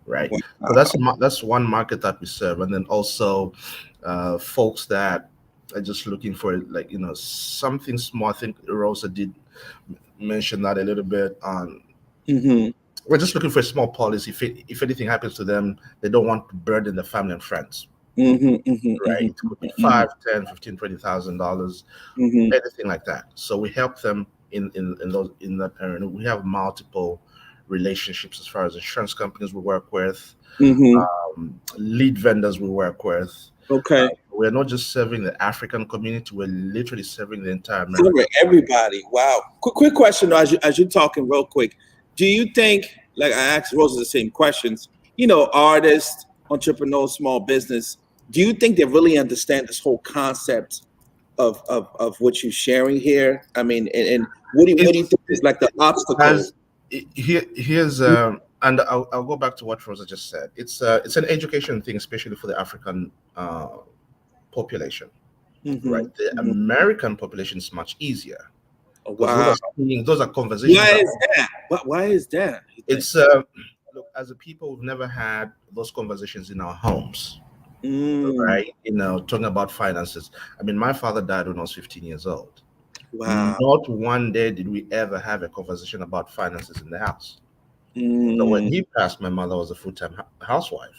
[SPEAKER 9] Right. So that's one market that we serve. And then also folks that are just looking for something small. I think Rosa did mention that a little bit on. We're just looking for a small policy. If anything happens to them, they don't want to burden the family and friends. Right. It could be $5,000, $10,000, $15,000, $20,000, anything like that. So we help them in that area. We have multiple relationships as far as insurance companies we work with, lead vendors we work with.
[SPEAKER 3] Okay.
[SPEAKER 9] We're not just serving the African community, we're literally serving the entire America.
[SPEAKER 3] Everybody. Wow. Quick question as you're talking real quick. Do you think, like I asked Rosa the same questions, artists, entrepreneurs, small business, do you think they really understand this whole concept of what you're sharing here? I mean, and what do you think is like the obstacles?
[SPEAKER 9] Here's and I'll go back to what Rosa just said. It's an education thing, especially for the African population, right? The American population is much easier. Wow. Those are conversations.
[SPEAKER 3] Why is that? Why is that?
[SPEAKER 9] It's look, as a people, we've never had those conversations in our homes, right? Talking about finances. I mean, my father died when I was 15 years old.
[SPEAKER 3] Wow.
[SPEAKER 9] Not one day did we ever have a conversation about finances in the house. So when he passed, my mother was a full-time housewife.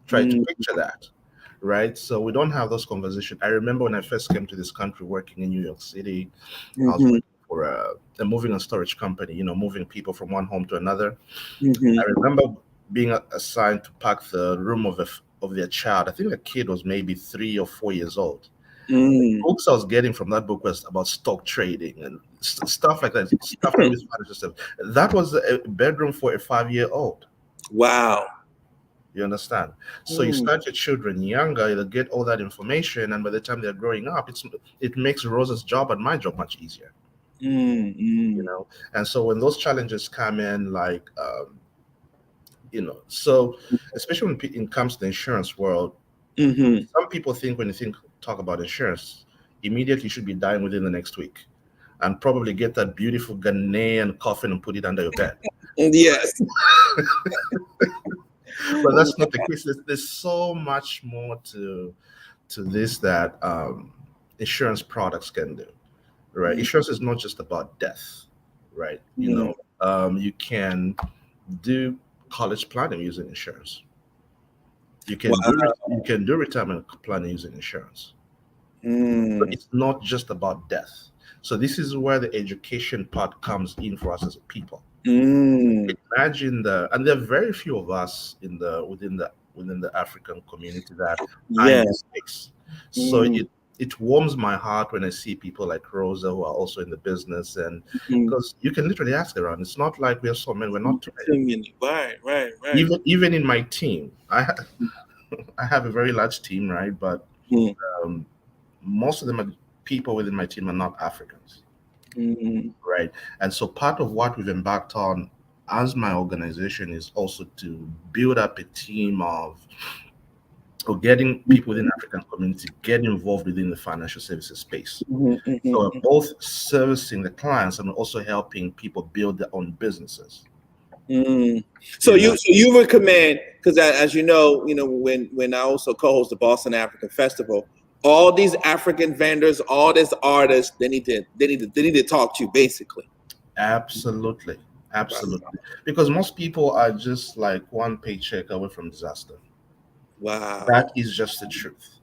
[SPEAKER 9] Try to picture that, right? So we don't have those conversations. I remember when I first came to this country working in New York City, I was working for a moving and storage company, moving people from one home to another. I remember being assigned to pack the room of their child. I think the kid was maybe 3 or 4 years old. The books I was getting from that book was about stock trading and stuff like that. Stuff like this. That was a bedroom for a 5-year-old.
[SPEAKER 3] Wow.
[SPEAKER 9] You understand? So you start your children younger, they get all that information, and by the time they're growing up, it makes Rosa's job and my job much easier. And so when those challenges come in, so especially when it comes to the insurance world, some people think when you think talk about insurance, immediately you should be dying within the next week, and probably get that beautiful Ghanaian coffin and put it under your bed.
[SPEAKER 3] Yes.
[SPEAKER 9] But that's not the case. There's so much more to this that insurance products can do, right? Insurance is not just about death, right? You know, you can do college planning using insurance. You can do retirement planning using insurance. But it's not just about death. So this is where the education part comes in for us as a people. Imagine and there are very few of us within the African community that are in this space. So it warms my heart when I see people like Rosa who are also in the business, and because you can literally ask around. It's not like we are so many. We're not too many.
[SPEAKER 3] Right.
[SPEAKER 9] Even in my team, I have a very large team, right? But most of them are people within my team are not Africans, right? And so part of what we've embarked on as my organization is also to build up a team of getting people within the African community get involved within the financial services space. So both servicing the clients and also helping people build their own businesses.
[SPEAKER 3] So you recommend, because as you know, when I also co-host the Boston African Festival, all these African vendors, all these artists, they need to talk to you, basically.
[SPEAKER 9] Absolutely. Because most people are just like one paycheck away from disaster.
[SPEAKER 3] Wow.
[SPEAKER 9] That is just the truth,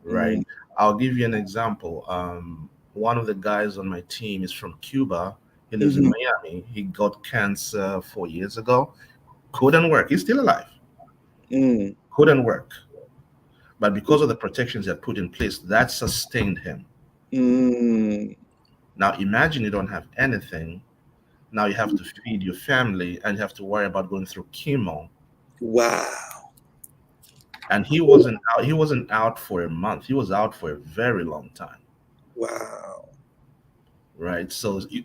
[SPEAKER 9] right? I'll give you an example. One of the guys on my team is from Cuba. He lives in Miami. He got cancer 4 years ago. Couldn't work. He's still alive. Couldn't work. But because of the protections he had put in place, that sustained him. Now imagine you don't have anything. Now you have to feed your family and you have to worry about going through chemo.
[SPEAKER 3] Wow.
[SPEAKER 9] And he wasn't out for a month. He was out for a very long time.
[SPEAKER 3] Wow.
[SPEAKER 9] Right. So you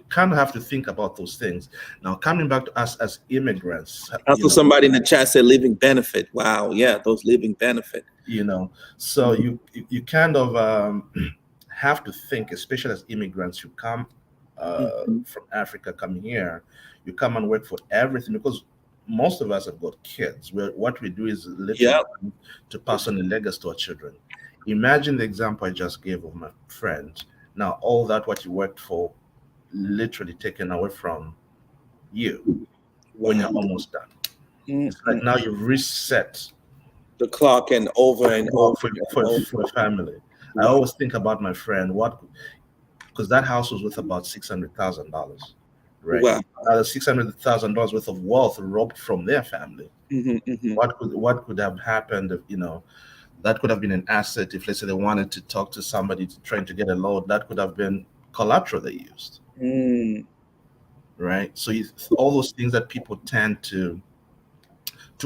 [SPEAKER 9] kind of have to think about those things. Now, coming back to us as immigrants.
[SPEAKER 3] Also, somebody in the chat said living benefit. Wow. Yeah, those living benefit.
[SPEAKER 9] So you kind of have to think, especially as immigrants, you come from Africa, come here, you come and work for everything, because most of us have got kids. What we do is literally to pass on a legacy to our children. Imagine the example I just gave of my friend. Now, all that what you worked for, literally taken away from you when you're almost done. It's like now you've reset
[SPEAKER 3] the clock and over
[SPEAKER 9] for a family. I always think about my friend, because that house was worth about $600,000. Right.
[SPEAKER 3] Wow.
[SPEAKER 9] Now $600,000 worth of wealth robbed from their family. What could have happened if, that could have been an asset if, let's say, they wanted to talk to somebody trying to get a loan, that could have been collateral they used. Right. So all those things that people tend to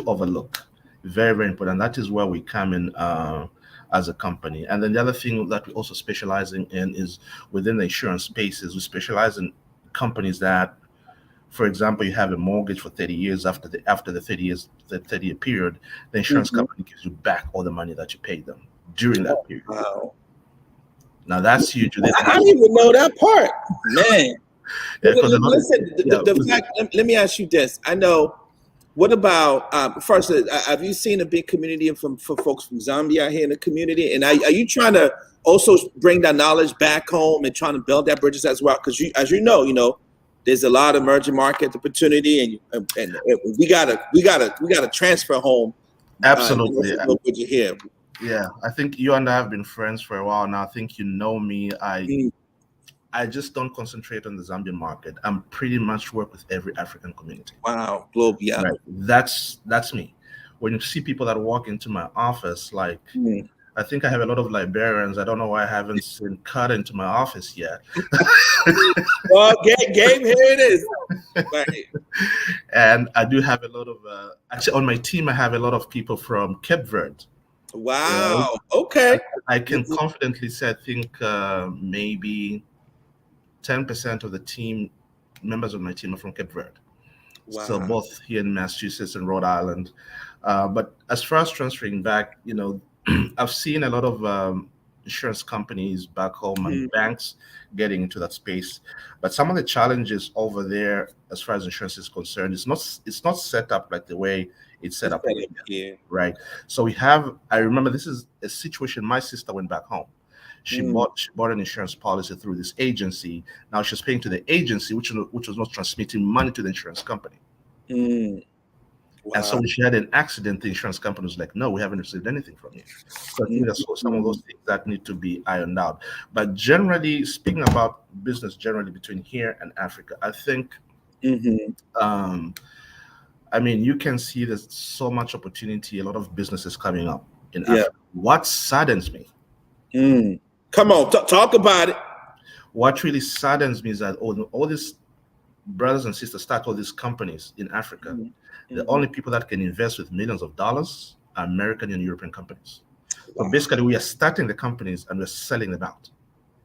[SPEAKER 9] overlook, very, very important. That is where we come in as a company. And then the other thing that we're also specializing in is within the insurance spaces. We specialize in companies that, for example, you have a mortgage for 30 years. After the 30-year period, the insurance company gives you back all the money that you paid them during that period.
[SPEAKER 3] Wow.
[SPEAKER 9] Now that's huge.
[SPEAKER 3] I didn't even know that part, man. Let me ask you this. I know. What about first? Have you seen a big community for folks from Zambia here in the community? And are you trying to also bring that knowledge back home and trying to build that bridges as well? Because as you know, there's a lot of emerging market opportunity, and we gotta transfer home.
[SPEAKER 9] Absolutely.
[SPEAKER 3] Here.
[SPEAKER 9] Yeah, I think you and I have been friends for a while now. I think you know me. I just don't concentrate on the Zambian market. I'm pretty much work with every African community.
[SPEAKER 3] Wow, globe, yeah.
[SPEAKER 9] Right. That's me. When you see people that walk into my office, like I think I have a lot of Liberians. I don't know why I haven't seen cut into my office yet.
[SPEAKER 3] Well, Gabe, here it is. Right.
[SPEAKER 9] And I do have a lot of actually on my team. I have a lot of people from Cape Verde.
[SPEAKER 3] Wow. Okay.
[SPEAKER 9] I can confidently say I think maybe 10% of the team members of my team are from Cape Verde. Wow. So both here in Massachusetts and Rhode Island. But as far as transferring back, I've seen a lot of insurance companies back home and banks getting into that space. But some of the challenges over there, as far as insurance is concerned, it's not set up like the way it's set up here, right? So I remember this is a situation. My sister went back home. She bought an insurance policy through this agency. Now she's paying to the agency, which was not transmitting money to the insurance company. Wow. And so when she had an accident, the insurance company was like, no, we haven't received anything from you. So I think that's some of those things that need to be ironed out. But generally, speaking about business generally between here and Africa, I think, I mean, you can see there's so much opportunity, a lot of businesses coming up in Africa. What saddens me?
[SPEAKER 3] Come on, talk about it.
[SPEAKER 9] What really saddens me is that all these brothers and sisters start all these companies in Africa. The only people that can invest with millions of dollars are American and European companies. So basically, we are starting the companies and we're selling them out.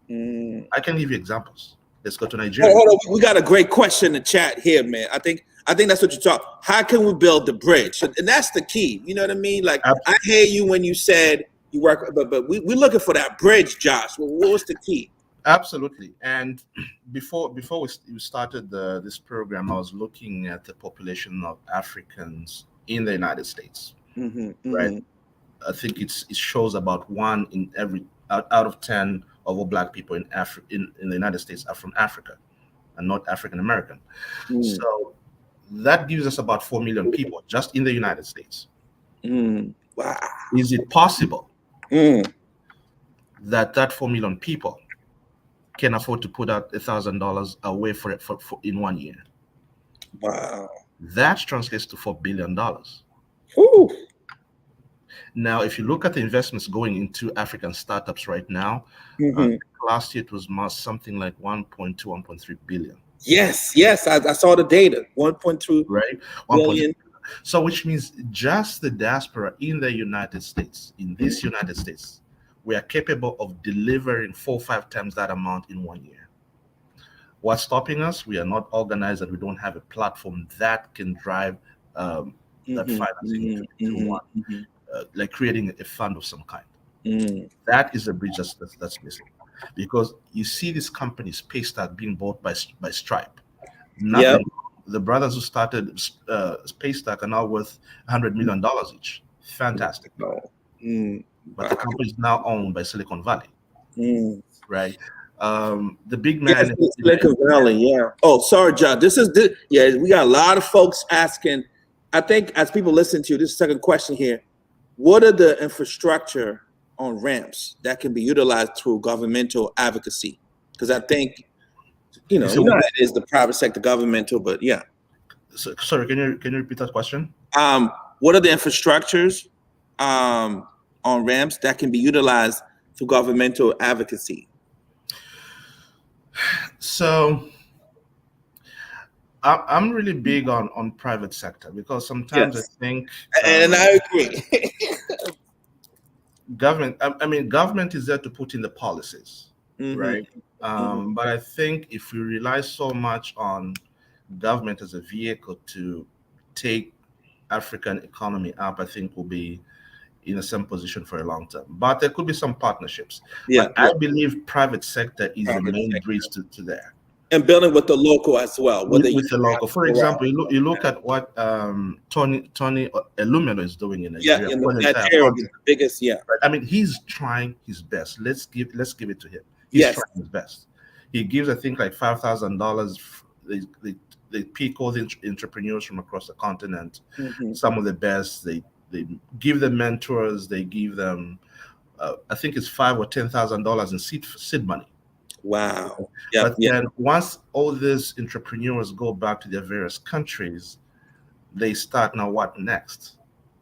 [SPEAKER 9] I can give you examples. Let's go to Nigeria.
[SPEAKER 3] Hold on. We got a great question in the chat here, man. I think that's what you're talking. How can we build the bridge? And that's the key. You know what I mean? Like, I hear you when you said you work, but we're looking for that bridge, Josh. What was the key?
[SPEAKER 9] Absolutely. And before we started this program, I was looking at the population of Africans in the United States. Right. I think it shows about 1 in every out of 10 of all Black people in the United States are from Africa and not African American. So that gives us about 4 million people just in the United States.
[SPEAKER 3] Wow.
[SPEAKER 9] Is it possible that 4 million people can afford to put out $1,000 away for in 1 year?
[SPEAKER 3] Wow.
[SPEAKER 9] That translates to $4 billion.
[SPEAKER 3] Ooh.
[SPEAKER 9] Now, if you look at the investments going into African startups right now, last year it was something like 1.2, 1.3 billion.
[SPEAKER 3] Yes, I saw the data. 1.2
[SPEAKER 9] right?
[SPEAKER 3] billion.
[SPEAKER 9] So which means just the diaspora in the United States, United States, we are capable of delivering 4 or 5 times that amount in 1 year. What's stopping us? We are not organized and we don't have a platform that can drive that financing into one, like creating a fund of some kind. That is a bridge that's missing. Because you see these companies, Paystack, being bought by Stripe. The brothers who started Paystack are now worth $100 million each. Fantastic. But the company is now owned by Silicon Valley, right? The big man.
[SPEAKER 3] Yes, Silicon Valley, yeah. Oh, sorry, John. We got a lot of folks asking. I think as people listen to you, this is the second question here. What are the infrastructure on ramps that can be utilized through governmental advocacy? Because I think, you know it is the private sector governmental, but yeah.
[SPEAKER 9] So, sorry, can you repeat that question?
[SPEAKER 3] What are the infrastructures on ramps that can be utilized through governmental advocacy?
[SPEAKER 9] So I'm really big on private sector because sometimes I think,
[SPEAKER 3] and I agree.
[SPEAKER 9] Government is there to put in the policies, right? But I think if we rely so much on government as a vehicle to take African economy up, I think we'll be in the same position for a long time. But there could be some partnerships. But I believe private sector is the main bridge to there.
[SPEAKER 3] And building with the local as well.
[SPEAKER 9] With the local. For example, you look at what Tony Elumelu is doing in Nigeria.
[SPEAKER 3] In that area, the biggest, Right?
[SPEAKER 9] I mean, he's trying his best. Let's give it to him. He's trying his best. He gives, I think, like $5,000. They pick all the entrepreneurs from across the continent, some of the best. They give them mentors. They give them, I think it's $5,000 or $10,000 in seed money.
[SPEAKER 3] Wow.
[SPEAKER 9] But then once all these entrepreneurs go back to their various countries, they start now what next?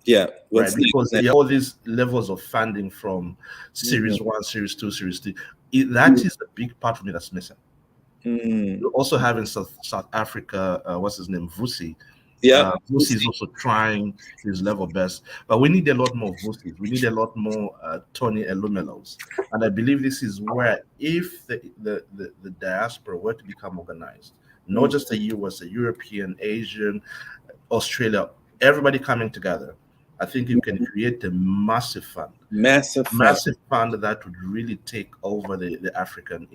[SPEAKER 3] Right?
[SPEAKER 9] Because there are all these levels of funding from Series 1, Series 2, Series 3. That is the big part for me that's missing. You also have in South Africa, what's his name, Vusi. Vusi is also trying his level best, but we need a lot more Vusis. We need a lot more Tony Elumelos, and I believe this is where, if the diaspora were to become organized, not just the US, the European, Asian, Australia, everybody coming together, I think you can create a massive fund that would really take over the African,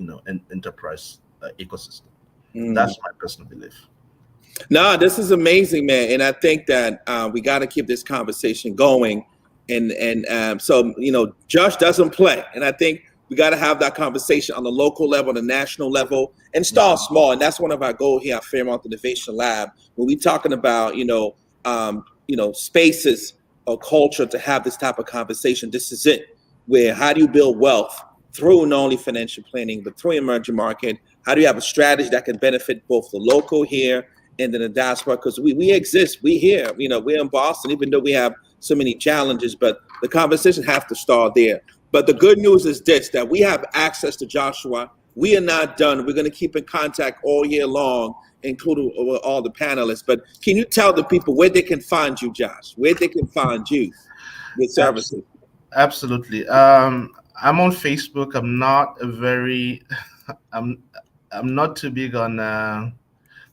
[SPEAKER 9] enterprise ecosystem. That's my personal belief.
[SPEAKER 3] No, this is amazing, man, and I think that we got to keep this conversation going, and so Josh doesn't play, and I think we got to have that conversation on the local level, the national level, and start small, and that's one of our goals here at Fairmount Innovation Lab when we talking about spaces or culture to have this type of conversation. This is it, where how do you build wealth through not only financial planning but through emerging market? How do you have a strategy that can benefit both the local here and then the diaspora? Because we exist, we here, we're in Boston, even though we have so many challenges, but the conversation have to start there. But the good news is this, that we have access to Joshua. We are not done. We're going to keep in contact all year long, including all the panelists. But can you tell the people where they can find you, Josh, where they can find you with services?
[SPEAKER 9] Absolutely. I'm on Facebook. I'm not too big on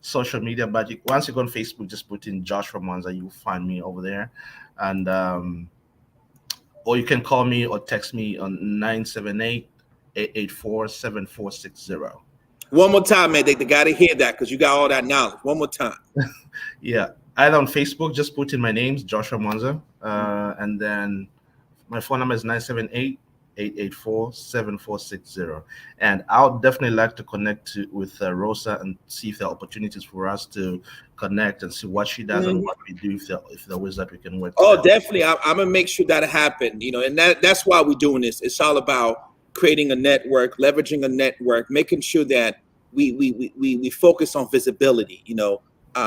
[SPEAKER 9] social media, but once you go on Facebook, just put in Joshua Monza, you'll find me over there. And or you can call me or text me on 978-884-7460.
[SPEAKER 3] One more time, man. They got to hear that because you got all that knowledge. One more time.
[SPEAKER 9] Yeah. Either on Facebook, just put in my names, Joshua Monza. And then my phone number is 978-884-7460. And I would definitely like to connect with Rosa and see if there are opportunities for us to connect and see what she does and what we do, if there are ways that we can work together.
[SPEAKER 3] Definitely. I'm going to make sure that happens, and that's why we're doing this. It's all about creating a network, leveraging a network, making sure that we focus on visibility,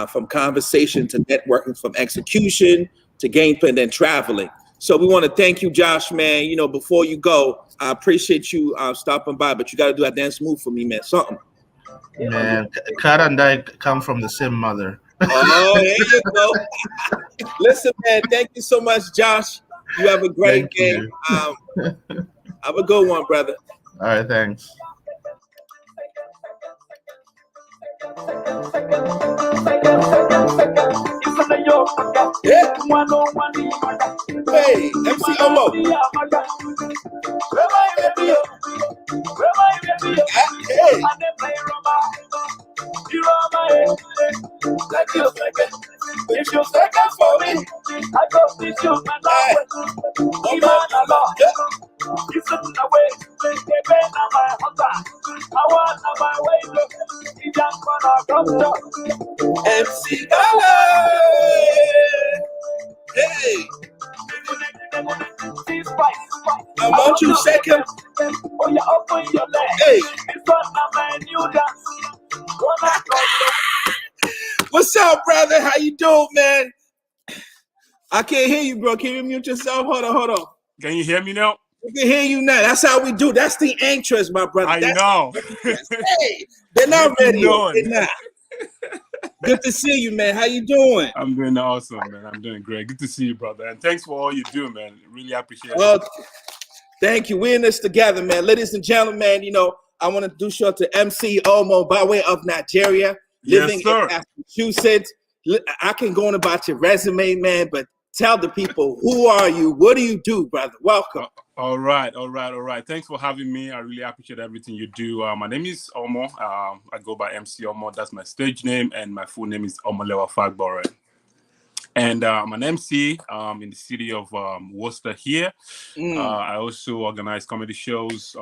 [SPEAKER 3] from conversation to networking, from execution to gameplay, and then traveling. So we want to thank you, Josh, man. Before you go, I appreciate you stopping by, but you got to do that dance move for me, man. Something.
[SPEAKER 9] Man, Kat and I come from the same mother.
[SPEAKER 3] Oh, there you go. Listen, man, thank you so much, Josh. You have a great day. Have a good one, brother.
[SPEAKER 9] All right, thanks.
[SPEAKER 3] Yeah. Hey, MC Omo. Hey. If you second for me, I go with you, man. MC Dollar. Hey. I want you second. Hey. What's up, brother? How you doing, man? I can't hear you, bro. Can you mute yourself? Hold on.
[SPEAKER 10] Can you hear me now?
[SPEAKER 3] We can hear you now. That's how we do. That's the interest, my brother.
[SPEAKER 10] I know.
[SPEAKER 3] Hey, they're not ready. They're not. Good to see you, man. How you doing?
[SPEAKER 10] I'm doing awesome, man. I'm doing great. Good to see you, brother. And thanks for all you do, man. Really appreciate it.
[SPEAKER 3] Thank you. We're in this together, man. Ladies and gentlemen, I want to do show to MC Omo by way of Nigeria, living in Massachusetts. I can go on about your resume, man, but tell the people, who are you? What do you do, brother? Welcome.
[SPEAKER 10] All right. Thanks for having me. I really appreciate everything you do. My name is Omo. I go by MC Omo. That's my stage name, and my full name is Omolewa Fagbore. And I'm an MC in the city of Worcester here. I also organize comedy shows,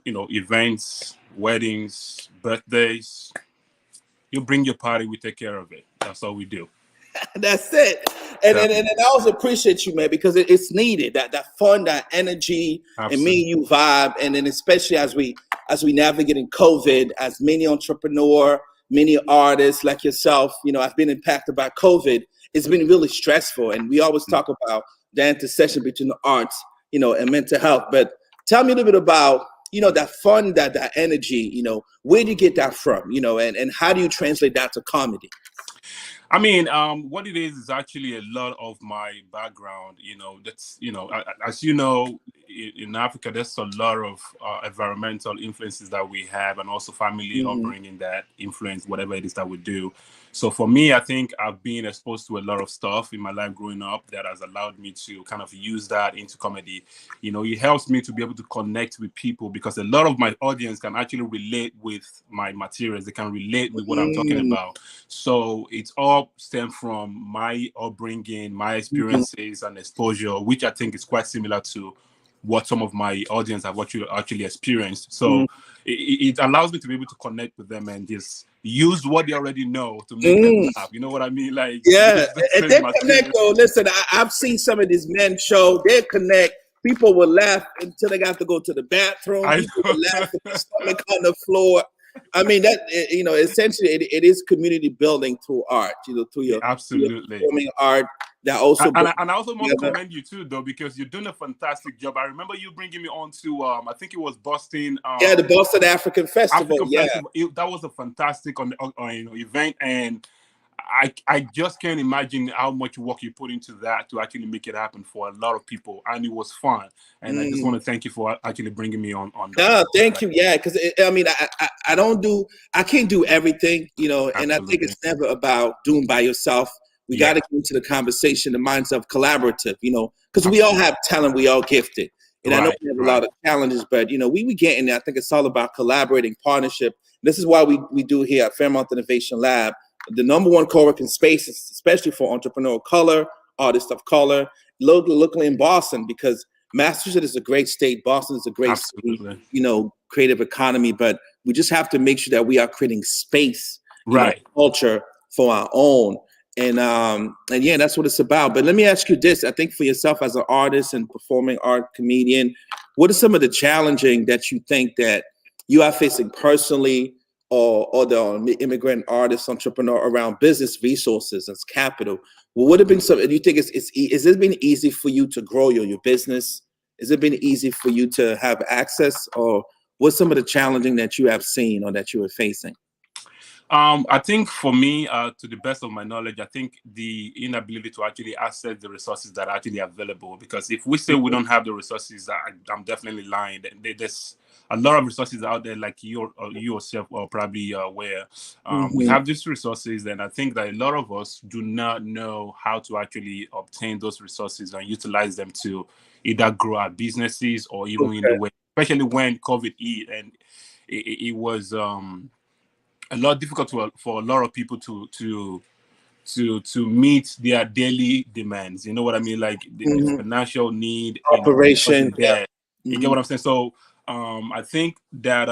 [SPEAKER 10] events, weddings, birthdays. You bring your party, we take care of it. That's all we do.
[SPEAKER 3] That's it. And I also appreciate you, man, because it's needed. That fun, that energy, Absolutely. And me and you vibe. And then especially as we navigate in COVID, as many entrepreneurs, many artists like yourself, I've been impacted by COVID. It's been really stressful. And we always talk about the intersection between the arts, and mental health. But tell me a little bit about, that fun, that energy, where do you get that from, and how do you translate that to comedy?
[SPEAKER 10] I mean, what it is actually a lot of my background, that's, as you know, in Africa, there's a lot of environmental influences that we have, and also family upbringing that influence whatever it is that we do. So for me, I think I've been exposed to a lot of stuff in my life growing up that has allowed me to kind of use that into comedy. You know, it helps me to be able to connect with people, because a lot of my audience can actually relate with my materials. They can relate with what I'm talking about. So it's all stemmed from my upbringing, my experiences and exposure, which I think is quite similar to what some of my audience have actually experienced. So it allows me to be able to connect with them and just use what they already know to make them laugh. You know what I mean? Like,
[SPEAKER 3] yeah, and they connect though. Listen, I've seen some of these men show, they connect. People will laugh until they got to go to the bathroom. People will laugh with their stomach on the floor. I mean, that, you know, essentially it is community building through art, you know, through your
[SPEAKER 10] absolutely
[SPEAKER 3] performing art. That also
[SPEAKER 10] and I also want to commend you too, though, because you're doing a fantastic job. I remember you bringing me on to I think it was Boston.
[SPEAKER 3] The Boston African Festival.
[SPEAKER 10] Festival. That was a fantastic event, and I just can't imagine how much work you put into that to actually make it happen for a lot of people, and it was fun. And I just want to thank you for actually bringing me on that.
[SPEAKER 3] No, thank you. Yeah, because I mean, I can't do everything, you know, and I think it's never about doing by yourself. We got to get into the conversation, the mindset of collaborative, you know, because we all have talent, we all gifted. And I know we have a lot of challenges, but, you know, we get in there. I think it's all about collaborating, partnership. This is why we do here at Fairmount Innovation Lab, the #1 co-working space, especially for entrepreneur of color, artists of color, locally in Boston, because Massachusetts is a great state. Boston is a great city, you know, creative economy, but we just have to make sure that we are creating space, you know, culture for our own. And yeah, that's what it's about. But let me ask you this. I think for yourself as an artist and performing art comedian, what are some of the challenging that you think that you are facing personally, or the immigrant artist, entrepreneur around business resources as capital? What would have been some, do you think is it been easy for you to grow your business? Has it been easy for you to have access, or what's some of the challenging that you have seen or that you are facing?
[SPEAKER 10] I think for me, to the best of my knowledge, I think the inability to actually access the resources that are actually available. Because if we say we don't have the resources, I'm definitely lying. There's a lot of resources out there, like you yourself are probably aware. We have these resources, and I think that a lot of us do not know how to actually obtain those resources and utilize them to either grow our businesses or even in the way, especially when COVID hit, and it was a lot difficult for a lot of people to meet their daily demands. You know what I mean? Like the financial need,
[SPEAKER 3] operation.
[SPEAKER 10] You get what I'm saying? So I think that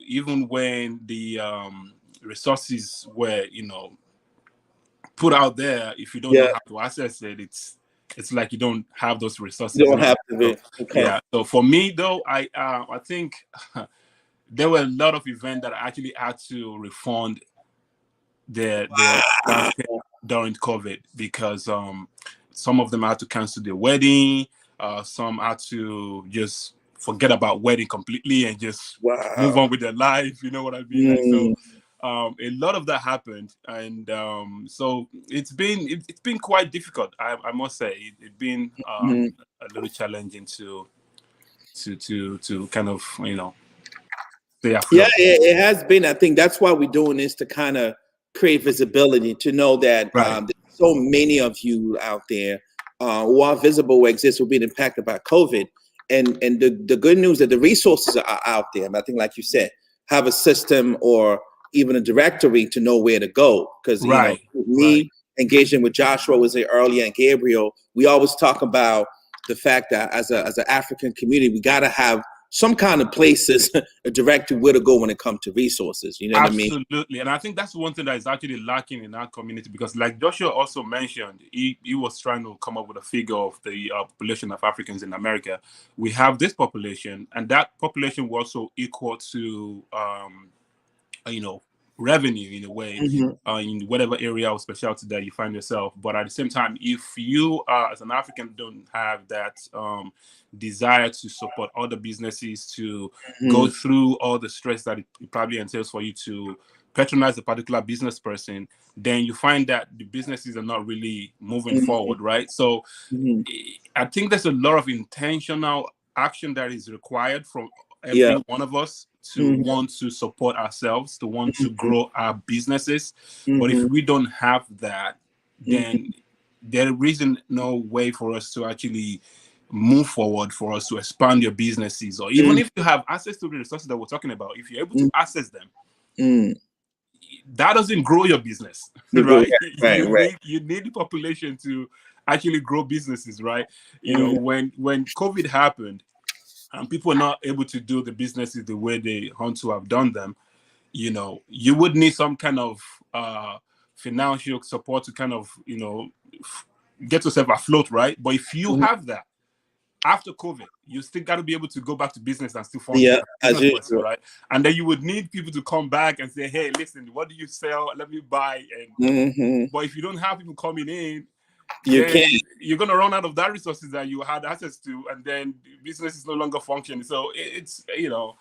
[SPEAKER 10] even when the resources were, you know, put out there, if you don't know how to access it, it's like you don't have those resources.
[SPEAKER 3] You don't have to be.
[SPEAKER 10] Yeah. So for me though, I think there were a lot of events that I actually had to refund their during COVID, because some of them had to cancel their wedding, some had to just forget about wedding completely and just move on with their life. You know what I mean? Like, so a lot of that happened, and so it's been quite difficult. I must say it's been a little challenging to kind of, you know. Yeah,
[SPEAKER 3] it has been. I think that's why we're doing this, to kind of create visibility, to know that there's so many of you out there who are visible, who exist, who are being impacted by COVID. And the good news that the resources are out there. And I think, like you said, have a system or even a directory to know where to go. Because you know, me engaging with Joshua was there earlier, and Gabriel, we always talk about the fact that as an African community, we got to have some kind of places, a directory where to go when it comes to resources. You know what I mean?
[SPEAKER 10] Absolutely. And I think that's one thing that is actually lacking in our community, because like Joshua also mentioned, he was trying to come up with a figure of the population of Africans in America. We have this population, and that population was also equal to, you know, revenue in a way, in whatever area or specialty that you find yourself. But at the same time, if you as an African don't have that desire to support other businesses, to go through all the stress that it probably entails for you to patronize a particular business person, then you find that the businesses are not really moving forward, right? So I think there's a lot of intentional action that is required from every one of us to want to support ourselves, to want to grow our businesses. But if we don't have that, then there isn't no way for us to actually move forward, for us to expand your businesses, or even if you have access to the resources that we're talking about, if you're able to access them, that doesn't grow your business, right? You need the population to actually grow businesses, right? You know, when COVID happened and people are not able to do the businesses the way they want to have done them, you know, you would need some kind of financial support to kind of, you know, get yourself afloat, right? But if you have that after COVID, you still got to be able to go back to business and still fund business person, right? And then you would need people to come back and say, hey, listen, what do you sell? Let me buy. And but if you don't have people coming in, you're going to run out of that resources that you had access to, and then business is no longer functioning. So it's, you know,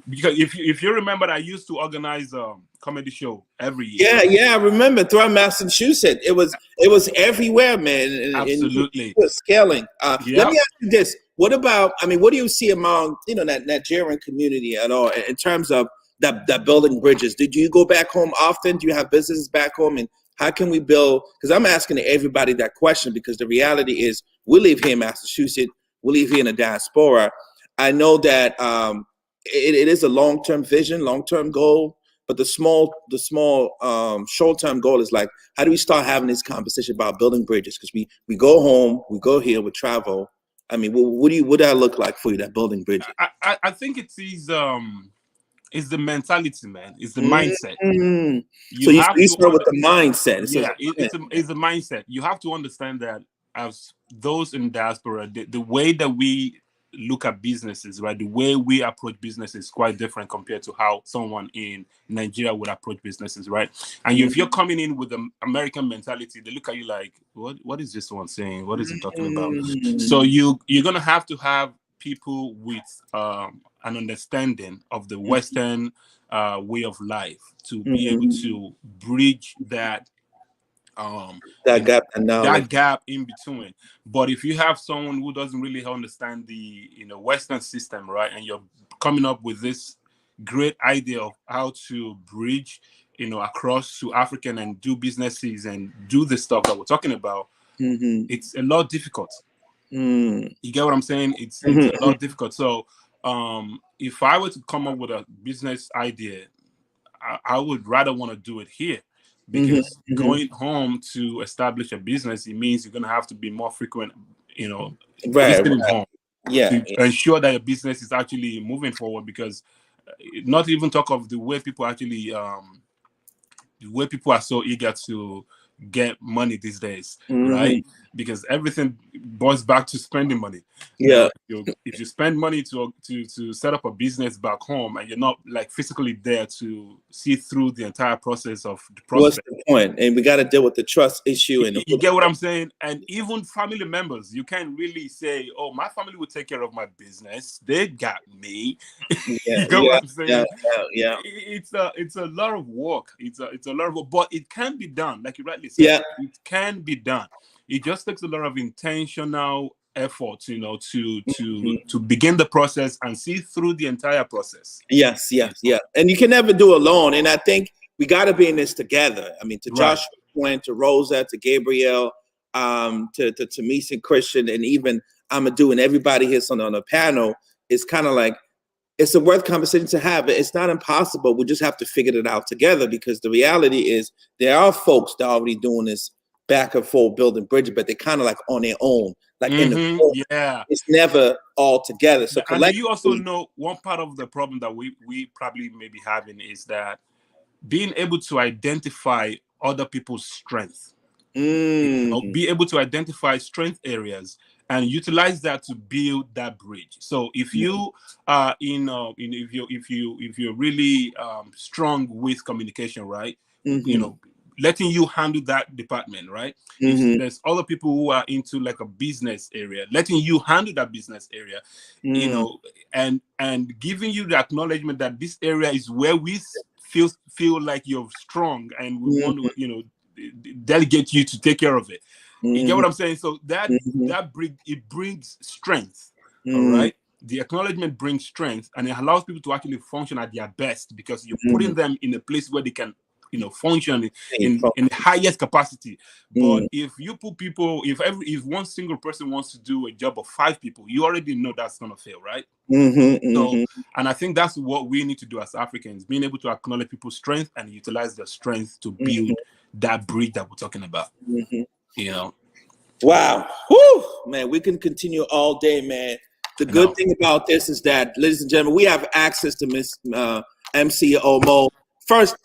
[SPEAKER 10] because if you remember, I used to organize a comedy show every year.
[SPEAKER 3] I remember throughout Massachusetts. It was everywhere, man.
[SPEAKER 10] Absolutely.
[SPEAKER 3] And was scaling. Let me ask you this: what about? I mean, what do you see among that Nigerian community at all in terms of that building bridges? Did you go back home often? Do you have businesses back home? And how can we build? Because I'm asking everybody that question because the reality is we live here in Massachusetts. We live here in the diaspora. I know that. It is a long-term vision, long-term goal, but the small short-term goal is like, how do we start having this conversation about building bridges? Because we go home, we go here, we travel. I mean, what do that look like for you, that building bridges?
[SPEAKER 10] I think it is the mentality, man. It's the mindset.
[SPEAKER 3] So you start with the mindset.
[SPEAKER 10] It's the mindset. You have to understand that as those in diaspora, the way that we look at businesses, right? The way we approach business is quite different compared to how someone in Nigeria would approach businesses, right? And if you're coming in with the American mentality, they look at you like, what is this one saying? What is he talking about? So you're gonna have to have people with an understanding of the Western way of life to be able to bridge that gap in between. But if you have someone who doesn't really understand the Western system, right, and you're coming up with this great idea of how to bridge across to African and do businesses and do the stuff that we're talking about, it's a lot difficult. You get what I'm saying? It's a lot difficult. So if I were to come up with a business idea, I would rather want to do it here. Because going home to establish a business, it means you're going to have to be more frequent, visiting home to ensure that your business is actually moving forward. Because not even talk of the way people actually, the way people are so eager to get money these days, right? Because everything boils back to spending money. If you spend money to set up a business back home and you're not like physically there to see through the entire process of the process,
[SPEAKER 3] what's the point? And we got to deal with the trust issue. And
[SPEAKER 10] you get what I'm saying? And even family members, you can't really say, "Oh, my family will take care of my business. They got me." You get what I'm saying? It's a lot of work. It's a lot of work, but it can be done, like you rightly said. It can be done. It just takes a lot of intentional effort, to begin the process and see through the entire process.
[SPEAKER 3] Yes. And you can never do alone. And I think we got to be in this together. I mean, to Joshua point, to Rosa, to Gabriel, to Tamisa and Christian, and even Amadou and everybody here on the panel, it's kind of like, it's a worth conversation to have. It's not impossible. We just have to figure it out together, because the reality is there are folks that are already doing this back and forth building bridges, but they're kind of like on their own, like in the boat. It's never all together. So
[SPEAKER 10] and you also know one part of the problem that we probably may be having is that being able to identify other people's strengths, be able to identify strength areas and utilize that to build that bridge. So if you are if you're really strong with communication, right, letting you handle that department, right? If there's other people who are into like a business area, letting you handle that business area, and giving you the acknowledgement that this area is where we feel like you're strong, and we want to, delegate you to take care of it. You get what I'm saying? So that brings strength. All right. the acknowledgement brings strength, and it allows people to actually function at their best because you're putting them in a place where they can, function in the highest capacity. But if you put people, if one single person wants to do a job of 5 people, you already know that's gonna fail, right? So, and I think that's what we need to do as Africans, being able to acknowledge people's strength and utilize their strength to build that bridge that we're talking about.
[SPEAKER 3] Wow. Whew, man, we can continue all day, man. The good thing about this is that, ladies and gentlemen, we have access to Miss MC Omo. First,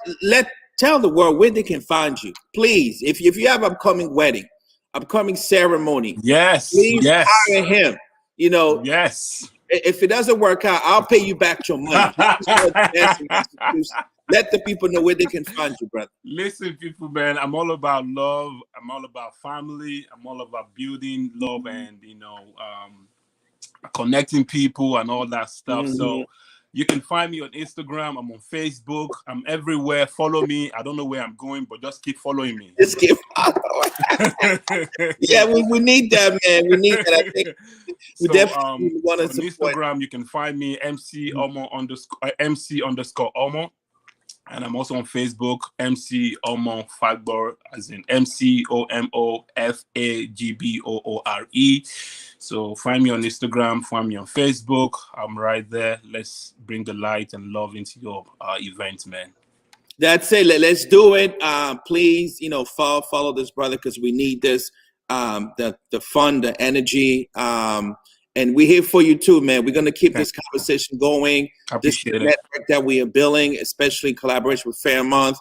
[SPEAKER 3] tell the world where they can find you, please. If you have upcoming wedding, upcoming ceremony, please hire him. If it doesn't work out, I'll pay you back your money. Let the people know where they can find you, brother.
[SPEAKER 10] Listen, people, man, I'm all about love. I'm all about family. I'm all about building love and, connecting people and all that stuff. So you can find me on Instagram. I'm on Facebook. I'm everywhere. Follow me. I don't know where I'm going, but just keep following me.
[SPEAKER 3] Just keep following. Yeah, we need that, man. We need that. I think we definitely want to support.
[SPEAKER 10] On Instagram, you can find me MC _Omo. And I'm also on Facebook, MC Omo Fagbor, as in MCOMOFAGBOORE. So find me on Instagram, find me on Facebook. I'm right there. Let's bring the light and love into your event, man.
[SPEAKER 3] That's it. Let's do it. Please, follow this brother because we need this. The fun, the energy. And we're here for you too, man. We're going to keep this conversation going. This network that we are building, especially in collaboration with Fairmont,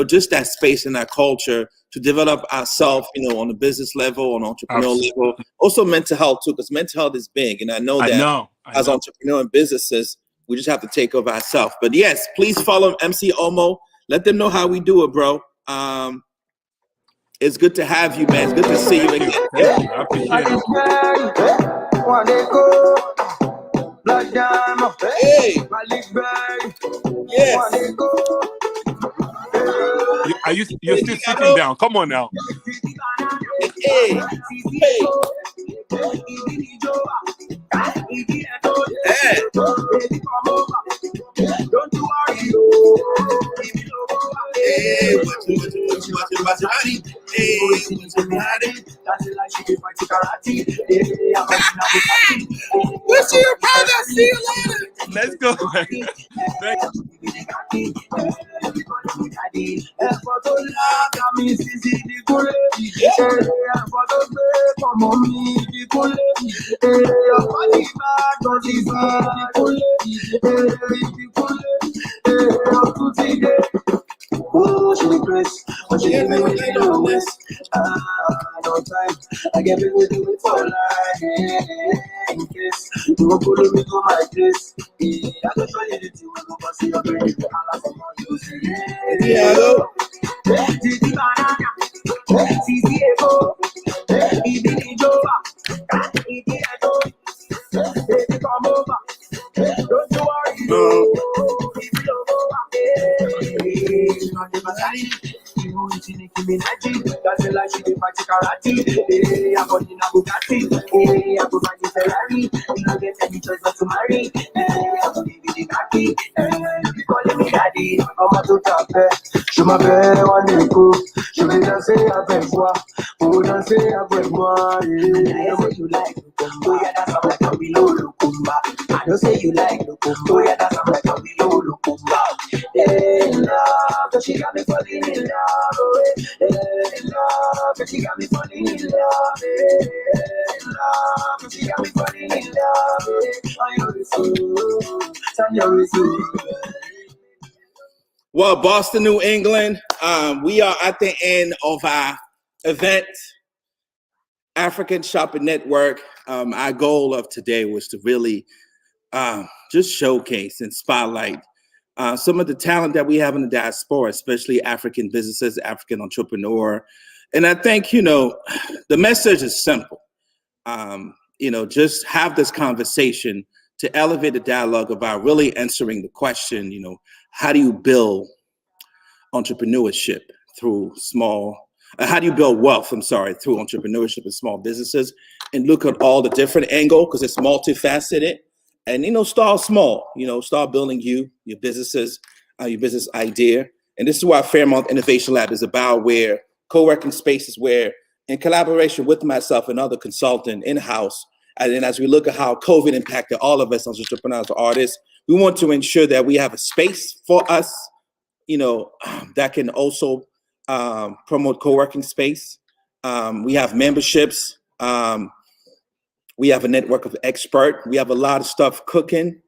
[SPEAKER 3] just that space and that culture to develop ourselves, on the business level, on entrepreneurial level. Also mental health too, because mental health is big. And I know that as entrepreneur and businesses, we just have to take over ourselves. But yes, please follow MC Omo. Let them know how we do it, bro. It's good to have you, man. It's good to see you again.
[SPEAKER 10] I appreciate it.
[SPEAKER 3] Hey. Yes.
[SPEAKER 10] You're still sitting down. Come on now.
[SPEAKER 3] Hey. Hey. We'll see you, brother. See you later.
[SPEAKER 10] Let's go.
[SPEAKER 8] I get people do it for life. In case you won't follow me to my place, I go show you the thing when you go see your brain. Je m'appelle Waneko, je vais danser avec toi, pour danser avec moi. What you like, oh yeah, that's how like a below Lukumba. I don't say you like Lukumba, oh yeah, that's how like a below Lukumba. In love, but she got me falling in love. In love, but she got me falling in love. In love, but she got me falling in love.
[SPEAKER 3] Well, Boston, New England, we are at the end of our event, African Shopping Network. Our goal of today was to really just showcase and spotlight some of the talent that we have in the diaspora, especially African businesses, African entrepreneur. And I think, the message is simple. Just have this conversation to elevate the dialogue about really answering the question, how do you build entrepreneurship through how do you build wealth, through entrepreneurship and small businesses, and look at all the different angles because it's multifaceted. And, start small, start building your businesses, your business idea. And this is what Fairmont Innovation Lab is about, where co-working spaces where, in collaboration with myself and other consultant in-house, and then as we look at how COVID impacted all of us as entrepreneurs or artists, we want to ensure that we have a space for us, that can also promote co-working space. We have memberships. We have a network of experts. We have a lot of stuff cooking,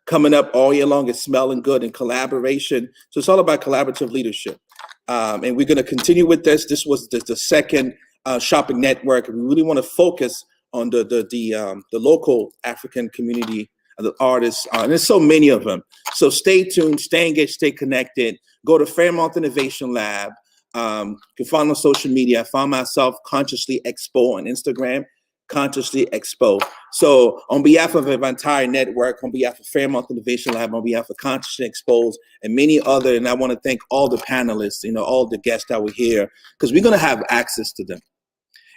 [SPEAKER 3] coming up all year long. It's smelling good in collaboration. So it's all about collaborative leadership. And we're going to continue with this. This was the second shopping network. We really want to focus on the local African community, the artists, and there's so many of them. So stay tuned, stay engaged, stay connected. Go to Fairmont Innovation Lab. You can find on social media. I found myself Consciously Expo on Instagram. Consciously Expo. So on behalf of the entire network, on behalf of Fairmont Innovation Lab, on behalf of Consciously Exposed and many other, and I want to thank all the panelists, all the guests that were here, because we're going to have access to them.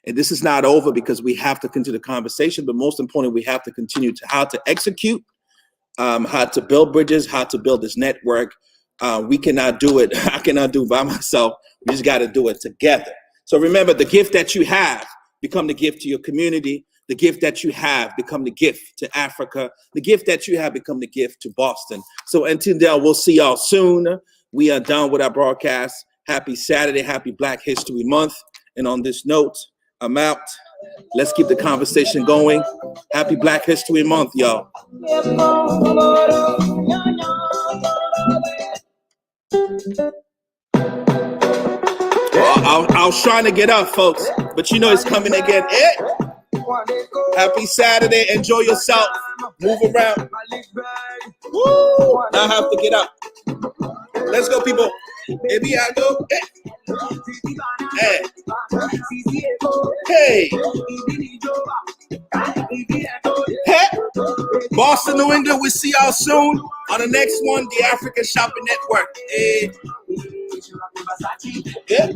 [SPEAKER 3] And this is not over, because we have to continue the conversation, but most importantly, we have to continue to how to execute, how to build bridges, how to build this network. We cannot do it. I cannot do it by myself. We just got to do it together. So remember, the gift that you have, become the gift to your community. The gift that you have, become the gift to Africa. The gift that you have, become the gift to Boston. So until then, we'll see y'all soon. We are done with our broadcast. Happy Saturday. Happy Black History Month. And on this note, I'm out. Let's keep the conversation going. Happy Black History Month, y'all. I was trying to get up, folks, but it's coming again. Happy Saturday. Enjoy yourself. Move around. Woo! Now I have to get up. Let's go, people. Maybe I go. Hey. Hey. Hey. Boston, New England, we'll see y'all soon on the next one, the African Shopping Network. Hey. Yeah.